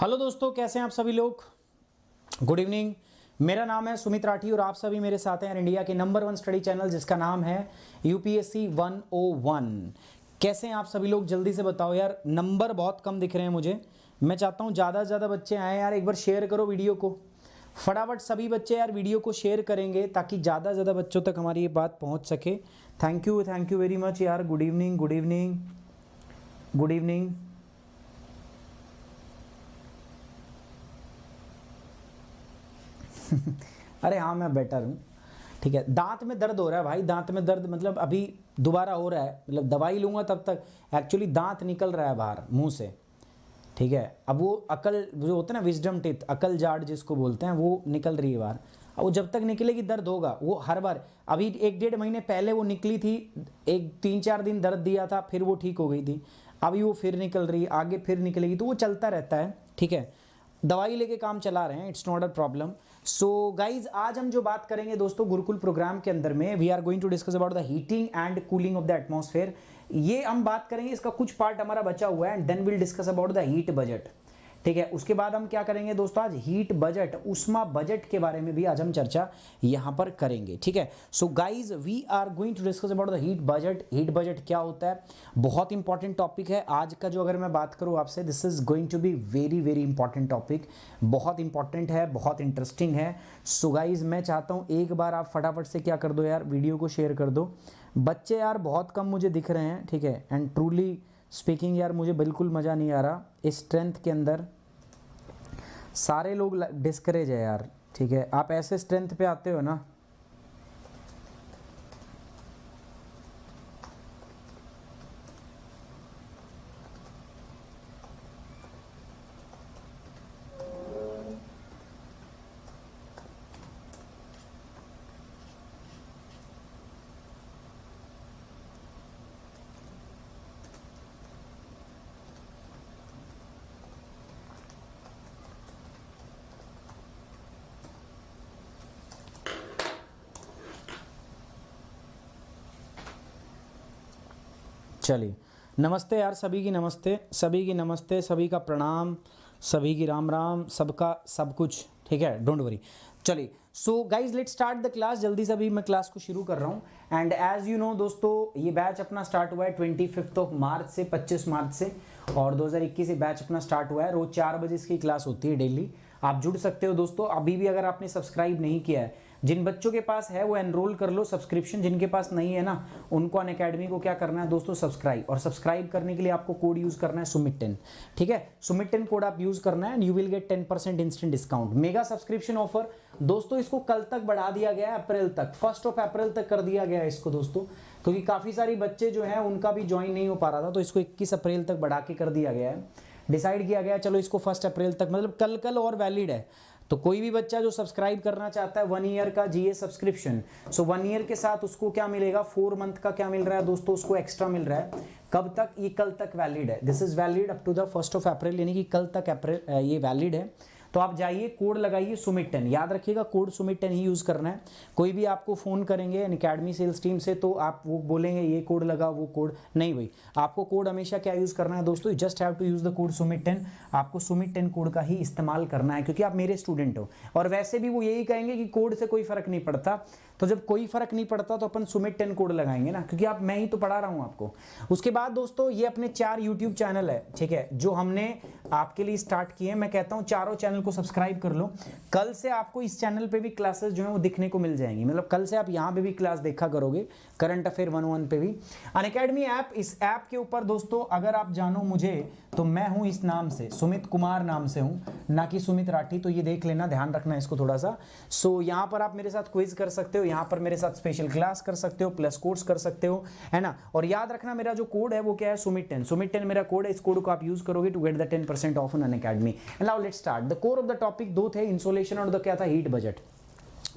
Hello दोस्तों, कैसे हैं आप सभी लोग। Good evening. मेरा नाम है सुमित राठी और आप सभी मेरे साथ हैं इंडिया के नंबर 1 स्टडी चैनल जिसका नाम है यूपीएससी 101। कैसे हैं आप सभी लोग, जल्दी से बताओ यार। नंबर बहुत कम दिख रहे हैं मुझे। मैं चाहता हूँ ज़्यादा से ज़्यादा बच्चे आए यार। एक बार शेयर करो वीडियो को फटाफट। सभी बच्चे यार वीडियो को शेयर करेंगे ताकि ज़्यादा से ज़्यादा बच्चों तक हमारी ये बात पहुँच सके। थैंक यू वेरी मच यार। Good evening, good evening, good evening. अरे हाँ, मैं बेटर हूँ। ठीक है। दांत में दर्द हो रहा है भाई, दांत में दर्द मतलब अभी दोबारा हो रहा है। मतलब दवाई लूँगा तब तक एक्चुअली दांत निकल रहा है बाहर मुंह से। ठीक है। अब वो अकल जो होता है ना, विजडम टीथ, अकल जाड़ जिसको बोलते हैं, वो निकल रही है बाहर। अब वो जब तक निकलेगी दर्द होगा। वो हर बार अभी 1-1.5 महीने पहले वो निकली थी, एक 3-4 दिन दर्द दिया था, फिर वो ठीक हो गई थी। अभी वो फिर निकल रही है, आगे फिर निकलेगी, तो वो चलता रहता है। ठीक है। दवाई लेके काम चला रहे हैं, it's not a problem. So guys, आज हम जो बात करेंगे दोस्तों गुरुकुल प्रोग्राम के अंदर में, we are going to discuss about the heating and cooling of the atmosphere. ये हम बात करेंगे, इसका कुछ पार्ट हमारा बचा हुआ है and then will discuss about the heat budget. ठीक है। उसके बाद हम क्या करेंगे दोस्तों, आज हीट बजट, उष्मा बजट के बारे में भी आज हम चर्चा यहां पर करेंगे। ठीक है। So guys, we are going to discuss about the heat budget. Heat budget क्या होता है, बहुत इंपॉर्टेंट टॉपिक है आज का। जो अगर मैं बात करूं आपसे, this is going to be very very important topic. बहुत इंपॉर्टेंट है, बहुत इंटरेस्टिंग है। सो गाइज, मैं चाहता हूं एक बार आप फटाफट से क्या कर दो यार, वीडियो को शेयर कर दो। बच्चे यार बहुत कम मुझे दिख रहे हैं। ठीक है। एंड ट्रूली स्पीकिंग यार, मुझे बिल्कुल मज़ा नहीं आ रहा इस स्ट्रेंथ के अंदर। सारे लोग डिस्करेज है यार। ठीक है। आप ऐसे स्ट्रेंथ पे आते हो ना, चलिए। नमस्ते यार, सभी की नमस्ते, सभी की नमस्ते, सभी का प्रणाम, सभी की राम राम, सबका सब कुछ। ठीक है, डोंट वरी। चलिए, so guys let's start the class. जल्दी से अभी मैं क्लास को शुरू कर रहा हूँ। एंड एज यू नो दोस्तों, ये बैच अपना स्टार्ट हुआ है 25 मार्च से, 25 मार्च से, और 2021 से बैच अपना स्टार्ट हुआ है। रोज 4 बजे इसकी क्लास होती है डेली। आप जुड़ सकते हो दोस्तों। अभी भी अगर आपने सब्सक्राइब नहीं किया है, जिन बच्चों के पास है वो एनरोल कर लो सब्सक्रिप्शन। जिनके पास नहीं है ना, उनको अनअकैडमी को क्या करना है दोस्तों, सब्सक्राइब। और सब्सक्राइब करने के लिए आपको कोड यूज करना है सुमित10। ठीक है। सुमित10 कोड आप यूज करना है and you will get 10% instant discount. Mega subscription offer दोस्तों, इसको कल तक बढ़ा दिया गया है, अप्रैल तक, 1 अप्रैल तक कर दिया गया है इसको दोस्तों, क्योंकि काफी सारी बच्चे जो है उनका भी ज्वाइन नहीं हो पा रहा था, तो इसको 21 अप्रैल तक बढ़ा के कर दिया गया है। डिसाइड किया गया चलो इसको 1 अप्रैल तक, मतलब कल और वैलिड है। तो कोई भी बच्चा जो सब्सक्राइब करना चाहता है 1 ईयर का जीए सब्सक्रिप्शन, सो 1 ईयर के साथ उसको क्या मिलेगा, 4 मंथ का क्या मिल रहा है दोस्तों, उसको एक्स्ट्रा मिल रहा है। कब तक, ये कल तक वैलिड है। This is valid up to the 1 April, यानी कि कल तक अप्रैल ये वैलिड है। तो आप जाइए, कोड लगाइए सुमित10। याद रखिएगा, कोड सुमित10 ही यूज करना है। कोई भी आपको फोन करेंगे अनअकैडमी सेल्स टीम से, तो आप वो बोलेंगे ये कोड लगा, वो कोड नहीं भाई। आपको कोड हमेशा क्या यूज करना है दोस्तों, just have to use the code सुमित10। आपको सुमित10 कोड का ही इस्तेमाल करना है, क्योंकि आप मेरे स्टूडेंट हो। और वैसे भी वो यही कहेंगे कि कोड से कोई फर्क नहीं पड़ता। तो जब कोई फर्क नहीं पड़ता तो अपन सुमित10 कोड लगाएंगे ना, क्योंकि आप, मैं ही तो पढ़ा रहा हूं आपको। उसके बाद दोस्तों, ये अपने 4 यूट्यूब चैनल है, ठीक है, जो हमने आपके लिए स्टार्ट किए। मैं कहता हूं चारों चैनल को सब्सक्राइब कर लो। कल से आपको इस चैनल पे भी क्लासेस जो है वो दिखने को मिल जाएंगी। मतलब कल से आप यहां पे भी क्लास देखा करोगे, करंट अफेयर 101 पे भी। अनअकैडमी ऐप, इस ऐप के ऊपर दोस्तों अगर आप जानो मुझे, तो मैं हूं इस नाम से, सुमित कुमार नाम से हूं, ना कि सुमित राठी। तो ये देख लेना, ध्यान रखना इसको थोड़ा सा। सो यहां पर आप मेरे साथ क्विज कर सकते हो, यहां पर मेरे साथ स्पेशल क्लास कर सकते हो, प्लस कोर्स कर सकते हो, है ना। और याद रखना, मेरा जो कोड है वो क्या है, सुमित10। सुमित10 मेरा कोड है। इस कोड को आप यूज करोगे to get the 10% off on Unacademy. And now let's start the core of the topic. 2 थे, इंसोलेशन और द क्या था, हीट बजट।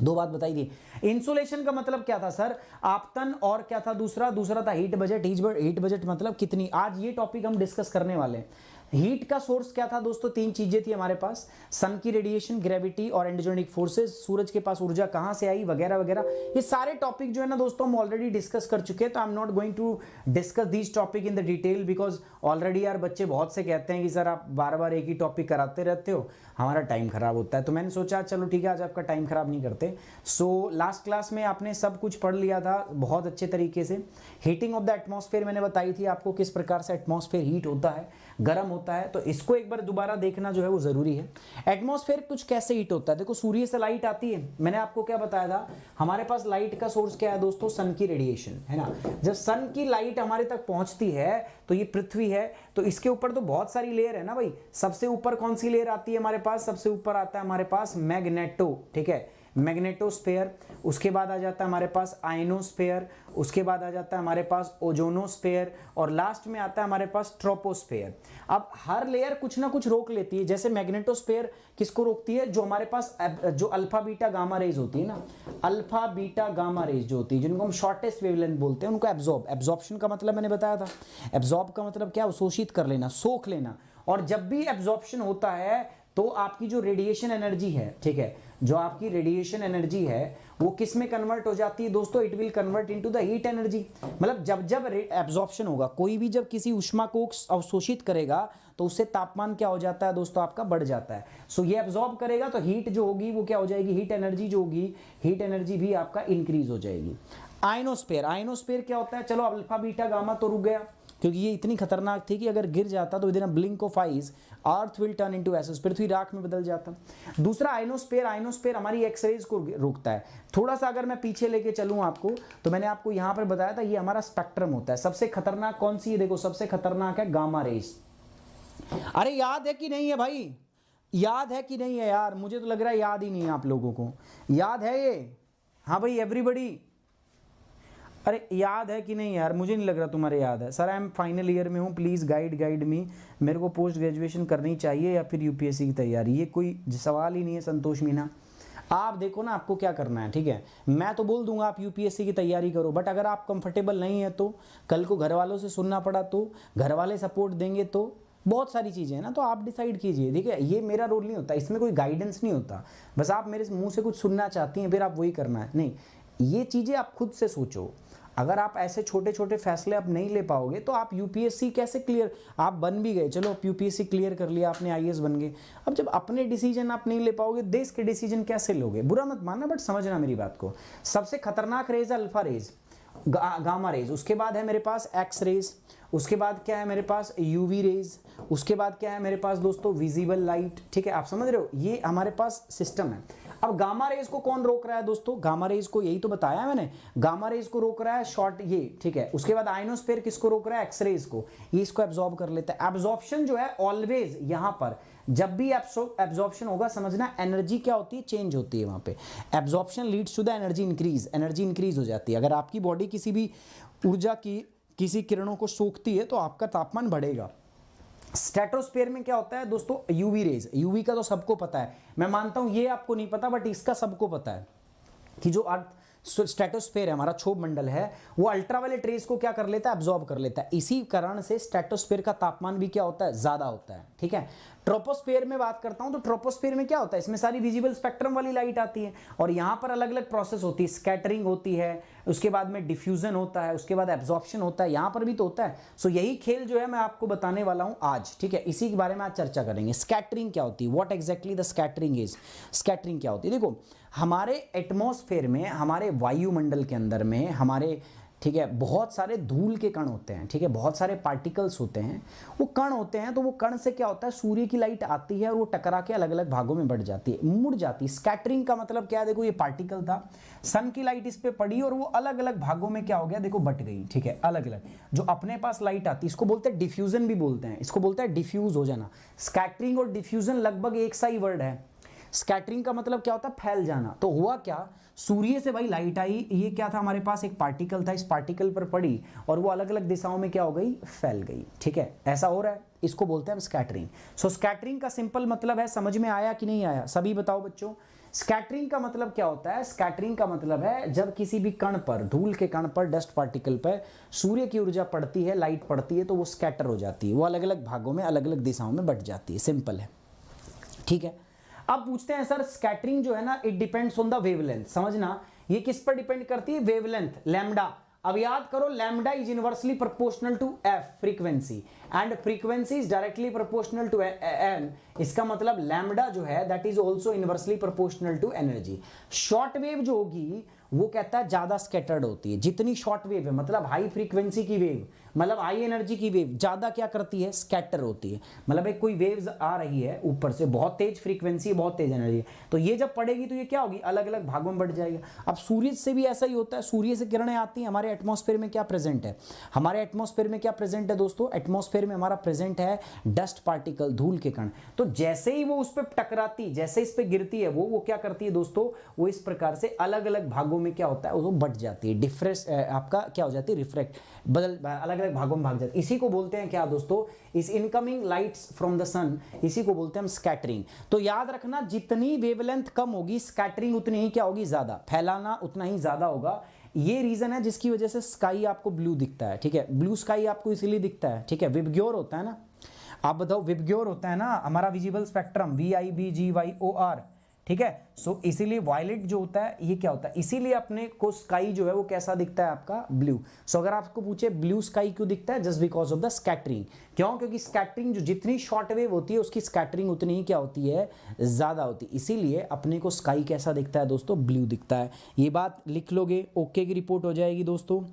2 बात बताई थी। इंसुलेशन का मतलब क्या था सर, आपतन, और क्या था दूसरा था हीट बजट। हीट बजट मतलब कितनी। आज ये टॉपिक हम डिस्कस करने वाले हैं। हीट का सोर्स क्या था दोस्तों, तीन चीजें थी हमारे पास, सन की रेडिएशन, ग्रेविटी और एंडोजेनिक फोर्सेस, सूरज के पास ऊर्जा कहां से आई वगैरह वगैरह। ये सारे टॉपिक जो है ना दोस्तों हम ऑलरेडी डिस्कस कर चुके हैं, तो I am not going to discuss these topic in the detail, because already यार बच्चे बहुत से कहते हैं कि सर आप बार बार एक ही टॉपिक कराते रहते हो, हमारा टाइम खराब होता है। तो मैंने सोचा चलो ठीक है आज आपका टाइम खराब नहीं करते। सो लास्ट क्लास में आपने सब कुछ पढ़ लिया था बहुत अच्छे तरीके से। हीटिंग ऑफ द एटमॉस्फेयर मैंने बताई थी आपको, किस प्रकार से एटमॉस्फेयर हीट होता है, गर्म होता है, तो इसको एक बार दोबारा देखना जो है वो जरूरी है। एटमॉस्फेयर कुछ कैसे हीट होता है, देखो सूर्य से लाइट आती है, मैंने आपको क्या बताया था, हमारे पास लाइट का सोर्स क्या है दोस्तों, सन की रेडिएशन है ना। जब सन की लाइट हमारे तक पहुंचती है तो ये पृथ्वी है, तो इसके ऊपर तो बहुत सारी लेयर है ना भाई। सबसे ऊपर कौन सी लेयर आती है हमारे पास, सबसे ऊपर आता है हमारे पास मैग्नेटो, ठीक है, मैग्नेटोस्फेयर। उसके बाद आ जाता है हमारे पास आयनोस्फेयर, उसके बाद आ जाता है हमारे पास ओजोनोस्फेयर, और लास्ट में आता है हमारे पास ट्रोपोस्फेयर। अब हर लेयर कुछ ना कुछ रोक लेती है। जैसे मैग्नेटोस्फेयर किसको रोकती है, जो हमारे पास जो अल्फा बीटा गामा रेज होती है ना, अल्फा बीटा गामा रेज जो होती है, जिनको हम शॉर्टेस्ट वेवलेंथ बोलते हैं, उनको एब्जॉर्प्शन का मतलब मैंने बताया था। एब्जॉर्ब का मतलब क्या, शोषित कर लेना, सोख लेना। और जब भी एब्जॉर्प्शन होता है तो आपकी जो रेडिएशन एनर्जी है, ठीक है, जो आपकी रेडिएशन एनर्जी है वो किस में कन्वर्ट हो जाती है दोस्तों, it will convert into the heat energy. मतलब जब जब एब्जॉर्प्शन होगा, कोई भी जब किसी ऊष्मा को अवशोषित करेगा तो उससे तापमान क्या हो जाता है दोस्तों, आपका बढ़ जाता है। सो ये एब्जॉर्ब करेगा तो हीट जो होगी वो क्या हो जाएगी, हीट एनर्जी जो होगी, हीट एनर्जी भी आपका इंक्रीज हो जाएगी। आयनोस्फेयर, आयनोस्फेयर क्या होता है, चलो अल्फा बीटा गामा तो रुक गया, क्योंकि ये इतनी खतरनाक थी कि अगर गिर जाता तो within a blink of eyes earth will turn into ashes, पृथ्वी राख में बदल जाता। दूसरा आयनोस्फेयर, आयनोस्फेयर हमारी एक्सरेज को रोकता है। थोड़ा सा अगर मैं पीछे लेके चलूं आपको, तो मैंने आपको यहां पर बताया था ये हमारा स्पेक्ट्रम होता है। सबसे खतरनाक कौन सी है, देखो सबसे खतरनाक है गामा रेज। अरे याद है कि नहीं है भाई, याद है कि नहीं है यार, मुझे तो लग रहा है याद ही नहीं है आप लोगों को, याद है ये, हाँ भाई एवरीबॉडी, अरे याद है कि नहीं यार, मुझे नहीं लग रहा तुम्हारे याद है। Sir I am final year में हूँ, प्लीज़ गाइड मी, मेरे को पोस्ट ग्रेजुएशन करनी चाहिए या फिर यूपीएससी की तैयारी, ये कोई सवाल ही नहीं है संतोष मीना। आप देखो ना आपको क्या करना है, ठीक है, मैं तो बोल दूंगा आप यूपीएससी की तैयारी करो, बट अगर आप कंफर्टेबल नहीं है तो कल को घर वालों से सुनना पड़ा तो, घर वाले सपोर्ट देंगे तो, बहुत सारी चीज़ें हैं ना, तो आप डिसाइड कीजिए। देखिए ये मेरा रोल नहीं होता, इसमें कोई गाइडेंस नहीं होता, बस आप मेरे मुंह से कुछ सुनना चाहती हैं फिर आप वही करना है, नहीं, ये चीज़ें आप खुद से सोचो। अगर आप ऐसे छोटे छोटे फैसले आप नहीं ले पाओगे तो आप यूपीएससी कैसे क्लियर, आप बन भी गए, चलो आप यूपीएससी क्लियर कर लिया, आपने आईएएस बन गए, अब जब अपने डिसीजन आप नहीं ले पाओगे, देश के डिसीजन कैसे लोगे। बुरा मत मानना बट समझना मेरी बात को। सबसे खतरनाक रेज है अल्फा रेज, गामा रेज, उसके बाद है मेरे पास एक्स रेज, उसके बाद क्या है मेरे पास यूवी रेज, उसके बाद क्या है मेरे पास दोस्तों विजिबल लाइट, ठीक है, आप समझ रहे हो, ये हमारे पास सिस्टम है। अब गामा रेज को कौन रोक रहा है दोस्तों, गामा रेज को, यही तो बताया मैंने, गामा रेज को रोक रहा है शॉर्ट ये, ठीक है। उसके बाद आयनोस्फेयर किसको रोक रहा है, एक्स रेज को, ये इसको एब्जॉर्ब कर लेता है। एब्जॉर्प्शन जो है ऑलवेज यहां पर जब भी एब्जॉर्प्शन होगा समझना एनर्जी क्या होती है, चेंज होती है वहां पे। Absorption leads to the energy increase, energy increase हो जाती है। अगर आपकी बॉडी किसी भी ऊर्जा की किसी किरणों को सोखती है तो आपका तापमान बढ़ेगा। स्ट्रेटोस्फेयर में क्या होता है दोस्तों, यूवी रेज, यूवी का तो सबको पता है, मैं मानता हूं ये आपको नहीं पता बट इसका सबको पता है कि जो अर्थ स्ट्रेटोस्फेयर है, हमारा क्षोभ मंडल है, वो अल्ट्रावायलेट रेज को क्या कर लेता है, एब्जॉर्ब कर लेता है। इसी कारण से स्ट्रेटोस्फेयर का तापमान भी क्या होता है, ज्यादा होता है, ठीक है। ट्रोपोस्फेयर में बात करता हूं तो ट्रोपोस्फेयर में क्या होता है, इसमें सारी विजिबल स्पेक्ट्रम वाली लाइट आती है और यहां पर अलग अलग प्रोसेस होती है, स्कैटरिंग होती है, उसके बाद में डिफ्यूजन होता है, उसके बाद एब्जॉर्प्शन होता है, यहां पर भी तो होता है। सो यही खेल जो है मैं आपको बताने वाला हूं आज, ठीक है, इसी के बारे में आज चर्चा करेंगे। स्कैटरिंग क्या होती है, what exactly the scattering is, scattering क्या होती है। देखो हमारे एटमॉस्फेयर में, हमारे वायुमंडल के अंदर में हमारे, ठीक है, बहुत सारे धूल के कण होते हैं, ठीक है, बहुत सारे पार्टिकल्स होते हैं, वो कण होते हैं, तो वो कण से क्या होता है, सूर्य की लाइट आती है और वो टकरा के अलग अलग भागों में बढ़ जाती है, मुड़ जाती है। स्कैटरिंग का मतलब क्या है, देखो ये पार्टिकल था, सन की लाइट इस पे पड़ी और वो अलग अलग भागों में क्या हो गया, देखो बट गई, ठीक है, अलग अलग। जो अपने पास लाइट आती है इसको बोलते हैं डिफ्यूजन भी बोलते हैं, इसको बोलते हैं डिफ्यूज हो जाना। स्कैटरिंग और डिफ्यूजन लगभग एक सा ही वर्ड है। स्कैटरिंग का मतलब क्या होता है, फैल जाना। तो हुआ क्या, सूर्य से भाई लाइट आई, ये क्या था हमारे पास, एक पार्टिकल था, इस पार्टिकल पर पड़ी और वो अलग अलग दिशाओं में क्या हो गई, फैल गई, ठीक है, ऐसा हो रहा है, इसको बोलते हैं हम स्कैटरिंग। सो स्कैटरिंग का सिंपल मतलब है, समझ में आया कि नहीं आया, सभी बताओ बच्चों, स्कैटरिंग का मतलब क्या होता है? स्कैटरिंग का मतलब है जब किसी भी कण पर, धूल के कण पर, डस्ट पार्टिकल पर सूर्य की ऊर्जा पड़ती है, लाइट पड़ती है, तो वो स्कैटर हो जाती है, वो अलग अलग भागों में, अलग अलग दिशाओं में बट जाती है। सिंपल है, ठीक है। अब पूछते हैं सर स्कैटरिंग जो है ना, it depends on the wavelength. समझना, ये किस पर डिपेंड करती है? Wavelength, lambda. अब याद करो, lambda is inversely proportional to F, frequency, and frequency is directly proportional to N. इसका मतलब लैम्डा जो है that is also inversely proportional to energy. Short wave जो होगी वो कहता है ज्यादा स्कैटर्ड होती है। जितनी शॉर्ट वेव है, मतलब हाई फ्रीक्वेंसी की वेव, मतलब हाई एनर्जी की वेव, ज्यादा क्या करती है? स्कैटर होती है। मतलब एक कोई वेव्स आ रही है ऊपर से, बहुत तेज फ्रीक्वेंसी, बहुत तेज एनर्जी, तो ये जब पड़ेगी तो ये क्या होगी? अलग अलग भागों में बढ़ जाएगी। अब सूर्य से भी ऐसा ही होता है, सूर्य से किरणें आती हैं, हमारे एटमॉस्फेयर में क्या प्रेजेंट है? हमारे एटमॉस्फेयर में क्या प्रेजेंट है दोस्तों? एटमॉस्फेयर में हमारा प्रेजेंट है डस्ट पार्टिकल, धूल के कण। तो जैसे ही वो उस पर टकराती, जैसे इस पर गिरती है, वो क्या करती है दोस्तों? वो इस प्रकार से अलग अलग भागों में क्या होता है? वो बट जाती है, डिफ्रेस आपका क्या हो जाती है? रिफ्रैक्ट, बदल, अलग अलग भागों में भाग जाती है। इसी को बोलते हैं क्या दोस्तों? इस इनकमिंग लाइट्स फ्रॉम द सन, इसी को बोलते हैं हम स्कैटरिंग। तो याद रखना, जितनी वेवलेंथ कम होगी, स्कैटरिंग उतनी ही क्या होगी? ज्यादा, फैलाना उतना ही ज्यादा होगा। ये रीजन है जिसकी वजह से स्काई आपको ब्लू दिखता है, ठीक है। ब्लू स्काई आपको इसीलिए दिखता है, ठीक है। विबग्योर होता है ना, आप बताओ, विबग्योर होता है ना हमारा विजिबल स्पेक्ट्रम, VIBGYOR, ठीक है। सो इसीलिए वायलेट जो होता है ये क्या होता है? इसीलिए अपने को स्काई जो है वो कैसा दिखता है? आपका ब्लू। सो अगर आपको पूछे ब्लू स्काई क्यों दिखता है? Just because of the scattering. क्यों? क्योंकि स्कैटरिंग जो, जितनी शॉर्ट वेव होती है उसकी स्कैटरिंग उतनी ही क्या होती है? ज्यादा होती है। इसीलिए अपने को स्काई कैसा दिखता है दोस्तों? ब्लू दिखता है। ये बात लिख लोगे, ओके की रिपोर्ट हो जाएगी दोस्तों,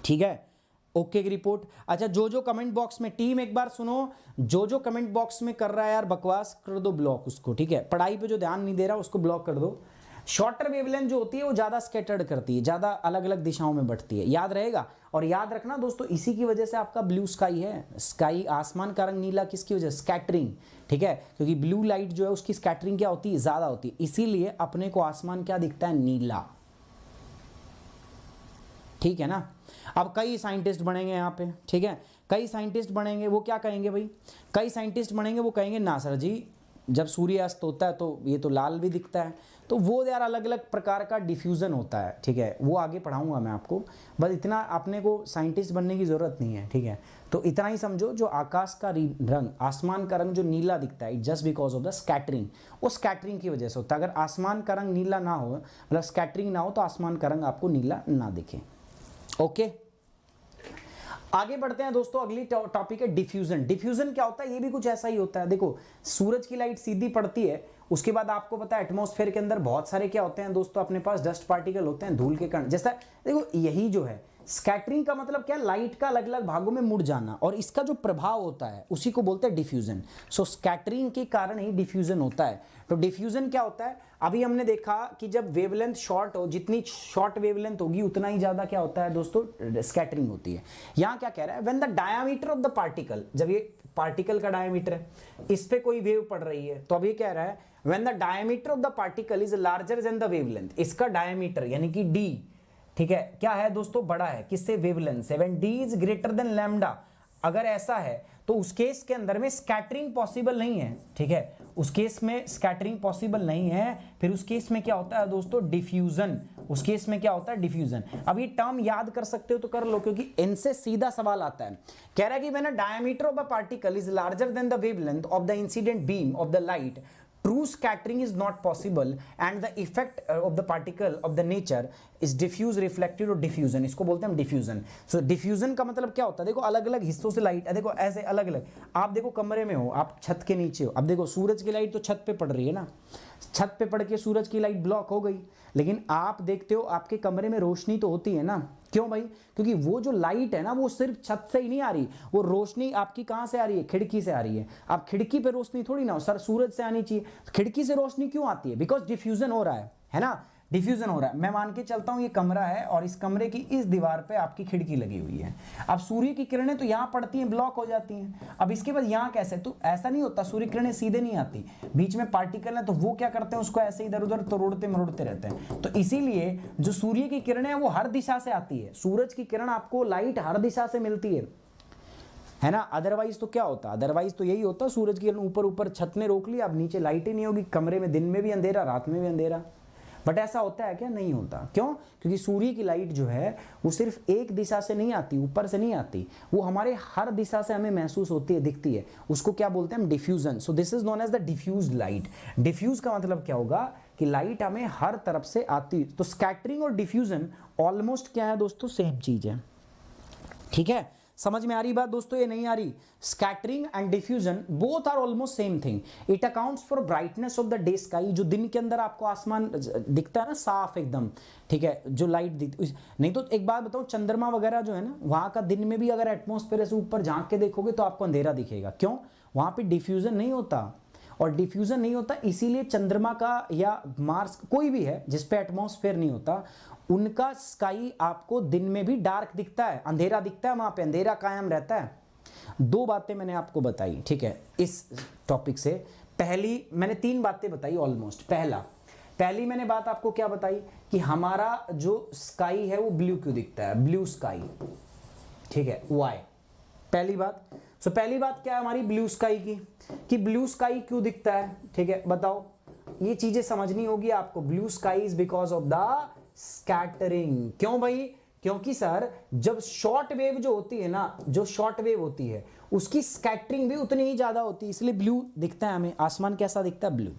ठीक है। ओके की रिपोर्ट। अच्छा, जो कमेंट बॉक्स में, टीम एक बार सुनो, जो कमेंट बॉक्स में कर रहा है यार बकवास, कर दो ब्लॉक उसको, ठीक है। पढ़ाई पे जो ध्यान नहीं दे रहा उसको ब्लॉक कर दो। शॉर्टर वेवलेंथ जो होती है वो ज्यादा स्कैटर्ड करती है, ज्यादा अलग अलग दिशाओं में बढ़ती है, याद रहेगा। और याद रखना दोस्तों, इसी की वजह से आपका ब्लू स्काई है। स्काई, आसमान का रंग नीला, किसकी वजह? स्कैटरिंग, ठीक है। क्योंकि ब्लू लाइट जो है उसकी स्कैटरिंग क्या होती है? ज्यादा होती है। इसीलिए अपने को आसमान क्या दिखता है? नीला, ठीक है ना। अब कई साइंटिस्ट बनेंगे यहाँ पे, ठीक है। कई साइंटिस्ट बनेंगे, वो क्या कहेंगे भाई? कई साइंटिस्ट बनेंगे, वो कहेंगे ना सर जी, जब सूर्यास्त होता है तो ये तो लाल भी दिखता है। तो वो यार अलग अलग प्रकार का डिफ्यूजन होता है, ठीक है। वो आगे पढ़ाऊंगा मैं आपको, बस इतना अपने को साइंटिस्ट बनने की जरूरत नहीं है, ठीक है। तो इतना ही समझो, जो आकाश का रंग, आसमान का रंग जो नीला दिखता है, just because of the scattering, वो स्कैटरिंग की वजह से होता है। अगर आसमान का रंग नीला ना हो, मतलब स्कैटरिंग ना हो, तो आसमान का रंग आपको नीला ना दिखे। ओके, आगे बढ़ते हैं दोस्तों। अगली टॉपिक है डिफ्यूजन। डिफ्यूजन क्या होता है? ये भी कुछ ऐसा ही होता है। देखो, सूरज की लाइट सीधी पड़ती है, उसके बाद आपको पता है एटमॉस्फेयर के अंदर बहुत सारे क्या होते हैं दोस्तों? अपने पास डस्ट पार्टिकल होते हैं, धूल के कण जैसा। देखो, यही जो है स्कैटरिंग का मतलब क्या? लाइट का अलग अलग भागों में मुड़ जाना, और इसका जो प्रभाव होता है उसी को बोलते हैं डिफ्यूजन। सो स्कैटरिंग के कारण ही डिफ्यूजन होता है। तो डिफ्यूजन क्या होता है? अभी हमने देखा कि जब वेवलेंथ शॉर्ट हो, जितनी शॉर्ट वेवलेंथ होगी उतना ही ज्यादा क्या होता है दोस्तों? स्कैटरिंग होती है। यहां क्या कह रहा है? When the diameter of the particle, जब ये पार्टिकल का डायमीटर है, इस पे कोई वेव पड़ रही है, तो अभी कह रहा है when the diameter of the particle is larger than the wavelength, इसका डायमीटर यानी कि डी, ठीक है, क्या है दोस्तों? बड़ा है, किससे? वेवलेंथ से। When D is greater than lambda, अगर ऐसा है तो उस केस के अंदर में स्कैटरिंग पॉसिबल नहीं है, ठीक है। उस केस में स्कैटरिंग पॉसिबल नहीं है। फिर उस केस में क्या होता है दोस्तों? डिफ्यूजन। उस केस में क्या होता है? डिफ्यूजन। अब ये टर्म याद कर सकते हो तो कर लो, क्योंकि इनसे सीधा सवाल आता है। कह रहा है कि when a diameter of a particle is larger than the wavelength of the incident beam of the light, true scattering is not possible and the effect of the particle of the nature is diffuse, reflected और diffusion, इसको बोलते हैं हम diffusion। so diffusion का मतलब क्या होता है? देखो, अलग अलग हिस्सों से लाइट, देखो ऐसे अलग अलग, आप देखो कमरे में हो, आप छत के नीचे हो, अब देखो सूरज की लाइट तो छत पे पड़ रही है ना, छत पे पड़ के सूरज की लाइट ब्लॉक हो गई, लेकिन आप देखते हो आपके कमरे में रोशनी तो होती है ना। क्यों भाई? क्योंकि वो जो लाइट है ना, वो सिर्फ छत से ही नहीं आ रही, वो रोशनी आपकी कहां से आ रही है? खिड़की से आ रही है। आप खिड़की पे रोशनी थोड़ी ना हो, सर सूरज से आनी चाहिए, खिड़की से रोशनी क्यों आती है? बिकॉज डिफ्यूजन हो रहा है ना, डिफ्यूजन हो रहा है। मैं मान के चलता हूं ये कमरा है और इस कमरे की इस दीवार पे आपकी खिड़की लगी हुई है। अब सूर्य की किरणें तो यहां पड़ती हैं, ब्लॉक हो जाती हैं। अब इसके बाद यहां कैसे? तो ऐसा नहीं होता, सूर्य किरणें सीधे नहीं आती, बीच में पार्टिकल है, तो वो क्या करते हैं? उसको ऐसे इधर उधर तोड़ते मरोड़ते रहते हैं। तो इसीलिए जो सूर्य की किरणें हैं वो हर दिशा से आती है। सूरज की किरण आपको लाइट हर दिशा से मिलती है। है ना। अदरवाइज तो क्या होता, अदरवाइज तो यही होता, सूरज की किरण ऊपर ऊपर छत ने रोक लिया, अब नीचे लाइट ही नहीं होगी, कमरे में दिन में भी अंधेरा रात में भी अंधेरा। बट ऐसा होता है क्या? नहीं होता। क्यों? क्योंकि सूर्य की लाइट जो है वो सिर्फ एक दिशा से नहीं आती, ऊपर से नहीं आती, वो हमारे हर दिशा से हमें महसूस होती है, दिखती है। उसको क्या बोलते हैं हम? Diffusion. So this is known as the diffuse light. Diffuse का मतलब क्या होगा कि लाइट हमें हर तरफ से आती। तो स्कैटरिंग और डिफ्यूजन ऑलमोस्ट क्या है दोस्तों? सेम चीज है। ठीक है, समझ में आ रही बात दोस्तों? ये नहीं आ रही? Scattering and diffusion both are almost same thing. It accounts for brightness of the day sky. जो दिन के अंदर आपको आसमान दिखता है ना साफ एकदम, ठीक है, जो लाइट दिखती। नहीं तो एक बात बताऊं, चंद्रमा वगैरह जो है ना, वहां का दिन में भी अगर एटमॉस्फेयर से ऊपर झांक के देखोगे तो आपको अंधेरा दिखेगा। क्यों? वहां पे डिफ्यूजन नहीं होता। और डिफ्यूजन नहीं होता इसीलिए चंद्रमा का या मार्स कोई भी है जिस पे एटमॉस्फेयर नहीं होता, उनका स्काई आपको दिन में भी डार्क दिखता है, अंधेरा दिखता है, वहां पे अंधेरा कायम रहता है। दो बातें मैंने आपको बताई, ठीक है, इस टॉपिक से। पहली मैंने 3 बातें बताई ऑलमोस्ट। पहली मैंने बात आपको क्या बताई कि हमारा जो स्काई है वो ब्लू क्यों दिखता है, ब्लू स्काई, ठीक है, वाई। पहली बात। सो पहली बात क्या है हमारी ब्लू स्काई की, कि ब्लू स्काई क्यों दिखता है, ठीक है, बताओ। ये चीजें समझनी होगी आपको। Blue sky is because of the scattering. क्यों भाई? क्योंकि सर जब शॉर्ट वेव जो होती है ना, जो शॉर्ट वेव होती है उसकी स्कैटरिंग भी उतनी ही ज्यादा होती है, इसलिए ब्लू दिखता है हमें। आसमान कैसा दिखता है? ब्लू।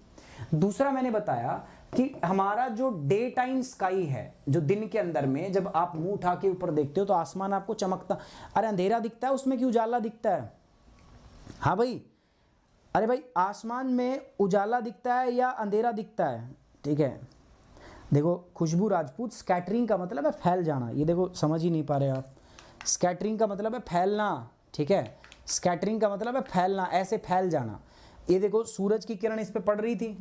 दूसरा मैंने बताया कि हमारा जो डे टाइम स्काई है, जो दिन के अंदर में जब आप मुंह उठा के ऊपर देखते हो तो आसमान आपको चमकता, अरे अंधेरा दिखता है, उसमें क्यों उजाला दिखता है? हाँ भाई, अरे भाई आसमान में उजाला दिखता है या अंधेरा दिखता है? ठीक है, देखो खुशबू राजपूत, स्कैटरिंग का मतलब है फैल जाना। ये देखो समझ ही नहीं पा रहे आप। स्कैटरिंग का मतलब है फैलना, ठीक है, स्कैटरिंग का मतलब है फैलना, ऐसे फैल जाना। ये देखो सूरज की किरण इस पे पड़ रही थी,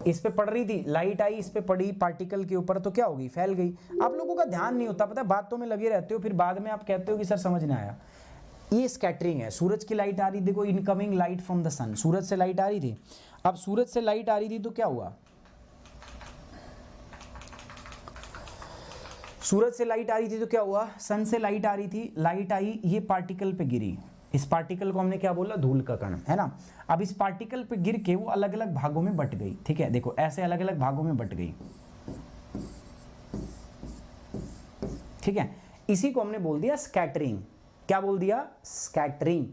इस पे पड़ रही थी, लाइट आई, इस पे पड़ी पार्टिकल के ऊपर, तो क्या होगी? फैल गई। आप लोगों का ध्यान नहीं होता, पता है, बातों में लगे रहते हो, फिर बाद में आप कहते हो कि सर समझ नहीं आया। ये स्कैटरिंग है। सूरज की लाइट आ रही, देखो इनकमिंग लाइट फ्रॉम द सन, सूरज से लाइट आ रही थी। अब सूरज से लाइट आ रही थी तो क्या हुआ? सूरज से लाइट आ रही थी तो क्या हुआ? सन से लाइट आ रही थी, लाइट आई, ये पार्टिकल पे गिरी। इस पार्टिकल को हमने क्या बोला? धूल का कण, है ना। अब इस पार्टिकल पे गिर के वो अलग अलग भागों में बट गई, ठीक है, देखो ऐसे अलग अलग भागों में बट गई, ठीक है। इसी को हमने बोल दिया स्कैटरिंग। क्या बोल दिया? स्कैटरिंग।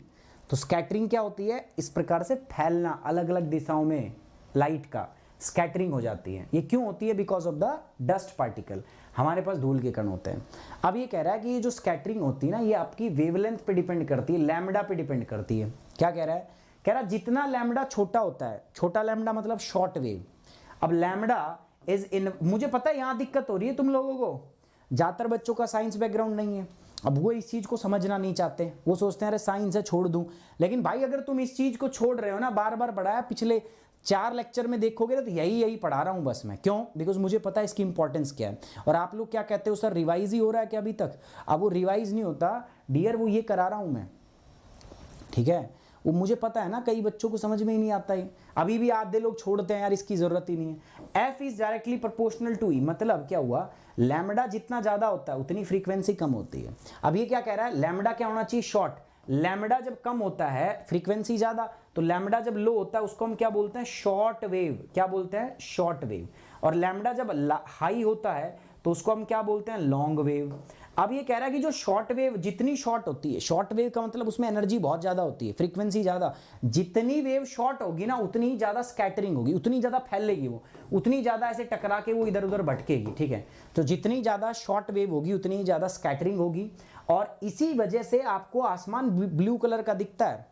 तो स्कैटरिंग क्या होती है? इस प्रकार से फैलना अलग अलग दिशाओं में लाइट का, स्कैटरिंग हो जाती है। ये क्यों होती है? Because of the dust particle, हमारे पास धूल के कण होते हैं। अब ये कह रहा है कि ये जो स्कैटरिंग होती है ना, ये आपकी वेवलेंथ पे डिपेंड करती है, लैम्डा पे डिपेंड करती है। क्या कह रहा है? कह रहा है जितना लैम्डा छोटा होता है, छोटा लैम्डा मतलब शॉर्ट वेव। अब लैम्डा इज इन, मुझे पता है यहां दिक्कत हो रही है तुम लोगों को, ज्यादातर बच्चों का साइंस बैकग्राउंड नहीं है, अब वो इस चीज को समझना नहीं चाहते, वो सोचते हैं अरे साइंस है छोड़ दूं। लेकिन भाई अगर तुम इस चीज को छोड़ रहे हो ना, बार बार पढ़ाया, पिछले 4 लेक्चर में देखोगे ना तो यही पढ़ा रहा हूं बस मैं। क्यों? बिकॉज मुझे पता है इसकी इंपॉर्टेंस क्या है। और आप लोग क्या कहते हो सर रिवाइज ही हो रहा है क्या अभी तक? अब वो रिवाइज नहीं होता डियर, वो ये करा रहा हूं मैं, ठीक है। वो मुझे पता है ना, कई बच्चों को समझ में ही नहीं आता है, अभी भी आधे लोग छोड़ते हैं यार इसकी जरूरत ही नहीं है। F is directly proportional to E, मतलब क्या हुआ? लैम्डा जितना ज्यादा होता है उतनी फ्रीक्वेंसी कम होती है। अब ये क्या कह रहा है? लैम्डा क्या होना चाहिए? शॉर्ट। लैम्डा जब कम होता है, फ्रीक्वेंसी ज्यादा, तो लैम्डा जब लो होता है उसको हम क्या बोलते हैं? Short wave. क्या बोलते हैं? Short wave. और लैम्डा जब हाई होता है तो उसको हम क्या बोलते हैं? Long wave. अब ये कह रहा है कि जो शॉर्ट वेव जितनी शॉर्ट होती है, शॉर्ट वेव का मतलब उसमें एनर्जी बहुत ज्यादा होती है, फ्रीक्वेंसी ज्यादा, जितनी वेव शॉर्ट होगी ना उतनी ही ज्यादा स्कैटरिंग होगी, उतनी ज्यादा फैलेगी, वो उतनी ज्यादा ऐसे टकरा के वो इधर उधर भटकेगी, ठीक है। तो जितनी ज्यादा शॉर्ट वेव होगी उतनी ही ज्यादा स्कैटरिंग होगी, और इसी वजह से आपको आसमान ब्लू कलर का दिखता है,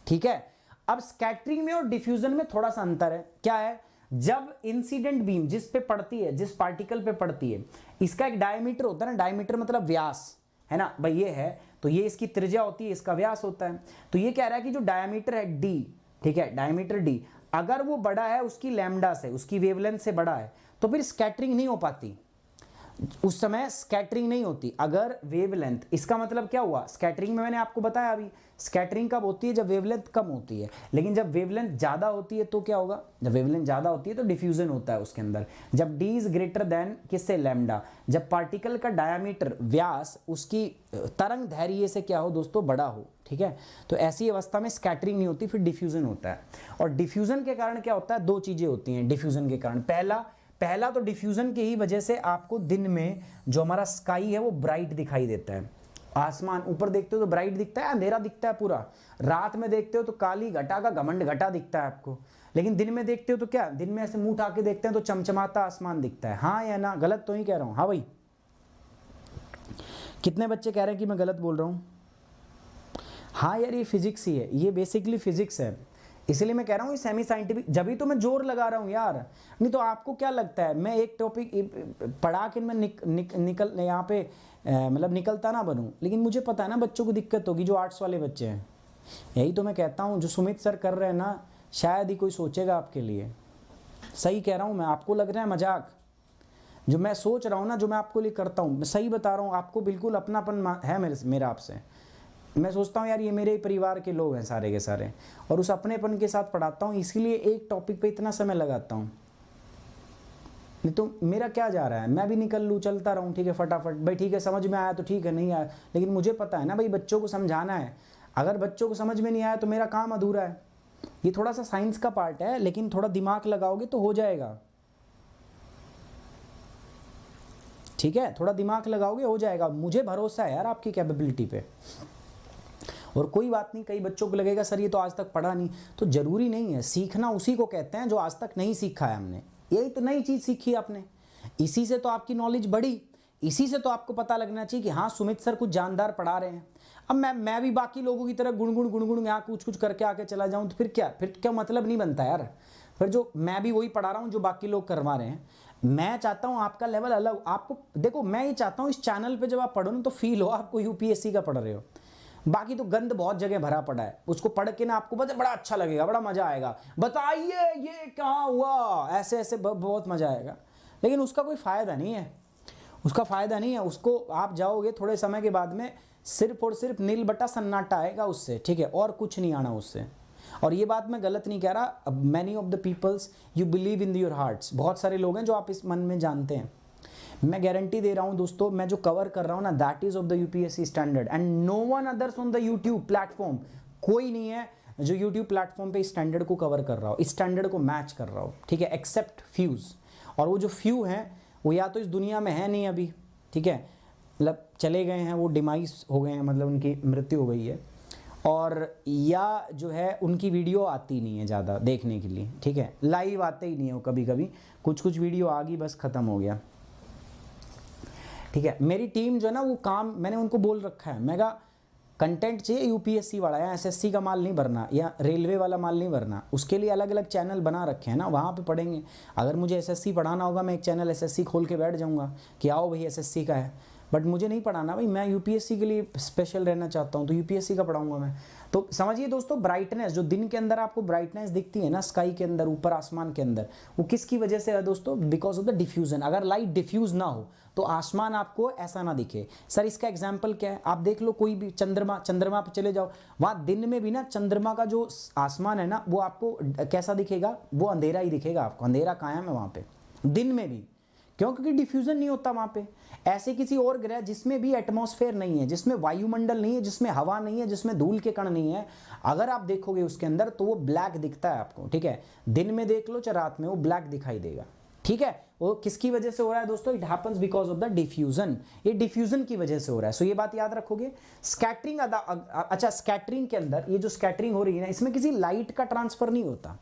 ठीक है। अब स्कैटरिंग में और डिफ्यूजन में थोड़ा सा अंतर है। क्या है? जब इंसिडेंट बीम जिस पे पड़ती है, जिस पार्टिकल पे पड़ती है, इसका एक डायमीटर होता है ना, डायमीटर मतलब व्यास, है ना भाई, ये है तो ये इसकी त्रिज्या होती है, इसका व्यास होता है। तो ये कह रहा है कि जो डायमीटर है डी, ठीक है, डायमीटर डी अगर वो बड़ा है उसकी लैम्डा से, उसकी वेवलेंथ से बड़ा है, तो फिर स्कैटरिंग नहीं हो पाती। उस समय स्कैटरिंग नहीं होती। अगर वेवलेंथ, इसका मतलब क्या हुआ, स्कैटरिंग में मैंने आपको बताया अभी, स्कैटरिंग कब होती है, जब वेवलेंथ कम होती है। लेकिन जब वेवलेंथ ज़्यादा होती है तो क्या होगा, जब वेवलेंथ ज़्यादा होती है तो डिफ्यूजन होता है उसके अंदर। जब डी इज ग्रेटर देन किससे, लैम्डा, जब पार्टिकल का डायामीटर, व्यास उसकी तरंग दैर्घ्य से क्या हो दोस्तों, बड़ा हो, ठीक है। तो ऐसी अवस्था में स्कैटरिंग नहीं होती, फिर डिफ्यूजन होता है। और डिफ्यूजन के कारण क्या होता है, दो चीज़ें होती हैं डिफ्यूजन के कारण। पहला तो डिफ्यूजन की ही वजह से आपको दिन में जो हमारा स्काई है वो ब्राइट दिखाई देता है। आसमान ऊपर देखते हो तो ब्राइट दिखता है, अंधेरा दिखता है पूरा। रात में देखते हो तो काली घटा का घमंड घटा दिखता है आपको। लेकिन दिन में देखते हो तो क्या, दिन में ऐसे मुंह उठा के देखते हैं तो चमचमाता आसमान दिखता है। हाँ या ना, गलत तो नहीं कह रहा हूँ? हाँ भाई, कितने बच्चे कह रहे हैं कि मैं गलत बोल रहा हूँ? हाँ यार, ये फिजिक्स ही है, ये बेसिकली फिजिक्स है, इसलिए मैं कह रहा हूँ ये सेमी साइंटिफिक, जब भी तो मैं जोर लगा रहा हूँ यार। नहीं तो आपको क्या लगता है मैं एक टॉपिक पढ़ा के मैं निकल यहाँ पे मतलब निकलता ना बनूँ? लेकिन मुझे पता है ना बच्चों को दिक्कत होगी, जो आर्ट्स वाले बच्चे हैं। यही तो मैं कहता हूँ, जो सुमित सर कर रहे हैं ना, शायद ही कोई सोचेगा आपके लिए। सही कह रहा हूँ मैं, आपको लग रहा है मजाक? जो मैं सोच रहा हूँ ना, जो मैं आपको लिए करता हूँ, मैं सही बता रहा हूँ आपको, बिल्कुल अपनापन है मेरा आपसे। मैं सोचता हूँ यार ये मेरे परिवार के लोग हैं सारे के सारे, और उस अपनेपन के साथ पढ़ाता हूँ, इसलिए एक टॉपिक पे इतना समय लगाता हूँ। नहीं तो मेरा क्या जा रहा है, मैं भी निकल लूँ, चलता रहूँ, ठीक है, फटाफट भाई, ठीक है, समझ में आया तो ठीक है, नहीं आया, लेकिन मुझे पता है ना भाई, बच्चों को समझाना है। अगर बच्चों को समझ में नहीं आया तो मेरा काम अधूरा है। ये थोड़ा सा साइंस का पार्ट है, लेकिन थोड़ा दिमाग लगाओगे तो हो जाएगा, ठीक है, थोड़ा दिमाग लगाओगे हो जाएगा। मुझे भरोसा है यार आपकी कैपेबिलिटी पे। और कोई बात नहीं, कई बच्चों को लगेगा सर ये तो आज तक पढ़ा नहीं, तो जरूरी नहीं है। सीखना उसी को कहते हैं जो आज तक नहीं सीखा है हमने। यही तो नई चीज़ सीखी आपने, इसी से तो आपकी नॉलेज बढ़ी, इसी से तो आपको पता लगना चाहिए कि हाँ सुमित सर कुछ जानदार पढ़ा रहे हैं। अब मैं भी बाकी लोगों की तरह गुणगुण यहाँ कुछ करके आके चला जाऊँ तो फिर क्या मतलब नहीं बनता यार। फिर जो मैं भी वही पढ़ा रहा हूँ जो बाकी लोग करवा रहे हैं। मैं चाहता हूँ आपका लेवल अलग, आपको देखो, मैं ये चाहता हूँ इस चैनल पे जब आप पढ़ो ना तो फील हो आपको यूपीएससी का पढ़ रहे हो। बाकी तो गंद बहुत जगह भरा पड़ा है, उसको पढ़ के ना आपको बड़ा अच्छा लगेगा, बड़ा मजा आएगा, बताइए ये कहाँ हुआ, ऐसे ऐसे बहुत मजा आएगा। लेकिन उसका कोई फायदा नहीं है, उसका फायदा नहीं है। उसको आप जाओगे थोड़े समय के बाद में सिर्फ और सिर्फ नील बटा सन्नाटा आएगा उससे, ठीक है, और कुछ नहीं आना उससे। और ये बात मैं गलत नहीं कह रहा, many of the peoples you believe in your hearts, बहुत सारे लोग हैं जो आप इस मन में जानते हैं। मैं गारंटी दे रहा हूं दोस्तों, मैं जो कवर कर रहा हूं ना, that is of the UPSC standard and no one others on the YouTube platform. कोई नहीं है जो यूट्यूब प्लेटफॉर्म पे इस स्टैंडर्ड को कवर कर रहा हो, इस स्टैंडर्ड को मैच कर रहा हो, ठीक है, एक्सेप्ट फ्यूज। और वो जो फ्यू हैं वो या तो इस दुनिया में है नहीं अभी, ठीक है, मतलब चले गए हैं, वो डिमाइस हो गए हैं, मतलब उनकी मृत्यु हो गई है, और या जो है उनकी वीडियो आती नहीं है ज़्यादा देखने के लिए, ठीक है, लाइव आते ही नहीं है वो, कभी कभी कुछ वीडियो आ गई बस ख़त्म हो गया, ठीक है। मेरी टीम जो है ना वो काम मैंने उनको बोल रखा है, मैं कहा कंटेंट चाहिए यूपीएससी वाला, या एसएससी का माल नहीं भरना, या रेलवे वाला माल नहीं भरना, उसके लिए अलग अलग चैनल बना रखे हैं ना, वहाँ पे पढ़ेंगे। अगर मुझे एसएससी पढ़ाना होगा मैं एक चैनल एसएससी खोल के बैठ जाऊँगा कि आओ भाई एसएससी का है, बट मुझे नहीं पढ़ाना भाई, मैं यूपीएससी के लिए स्पेशल रहना चाहता हूँ, तो यूपीएससी का पढ़ाऊंगा मैं। तो समझिए दोस्तों, ब्राइटनेस जो दिन के अंदर आपको ब्राइटनेस दिखती है ना स्काई के अंदर, ऊपर आसमान के अंदर, वो किसकी वजह से है दोस्तों? Because of the diffusion. अगर लाइट डिफ्यूज ना हो तो आसमान आपको ऐसा ना दिखे। सर इसका एग्जाम्पल क्या है? आप देख लो कोई भी चंद्रमा पे चले जाओ, वहाँ दिन में भी ना चंद्रमा का जो आसमान है ना वो आपको कैसा दिखेगा? वो अंधेरा ही दिखेगा आपको, अंधेरा कायम है वहाँ पे दिन में भी। क्यों? क्योंकि डिफ्यूजन नहीं होता वहाँ पे। ऐसे किसी और ग्रह जिसमें भी एटमॉस्फेयर नहीं है, जिसमें वायुमंडल नहीं है, जिसमें हवा नहीं है, जिसमें धूल के कण नहीं है, अगर आप देखोगे उसके अंदर तो वो ब्लैक दिखता है आपको, ठीक है। दिन में देख लो चाहे रात में, वो ब्लैक दिखाई देगा, ठीक है। वो किसकी वजह से हो रहा है दोस्तों? It happens because of the diffusion. ये डिफ्यूजन की वजह से हो रहा है। सो ये बात याद रखोगे। स्कैटरिंग, अच्छा स्कैटरिंग के अंदर ये जो स्कैटरिंग हो रही है ना, इसमें किसी लाइट का ट्रांसफर नहीं होता,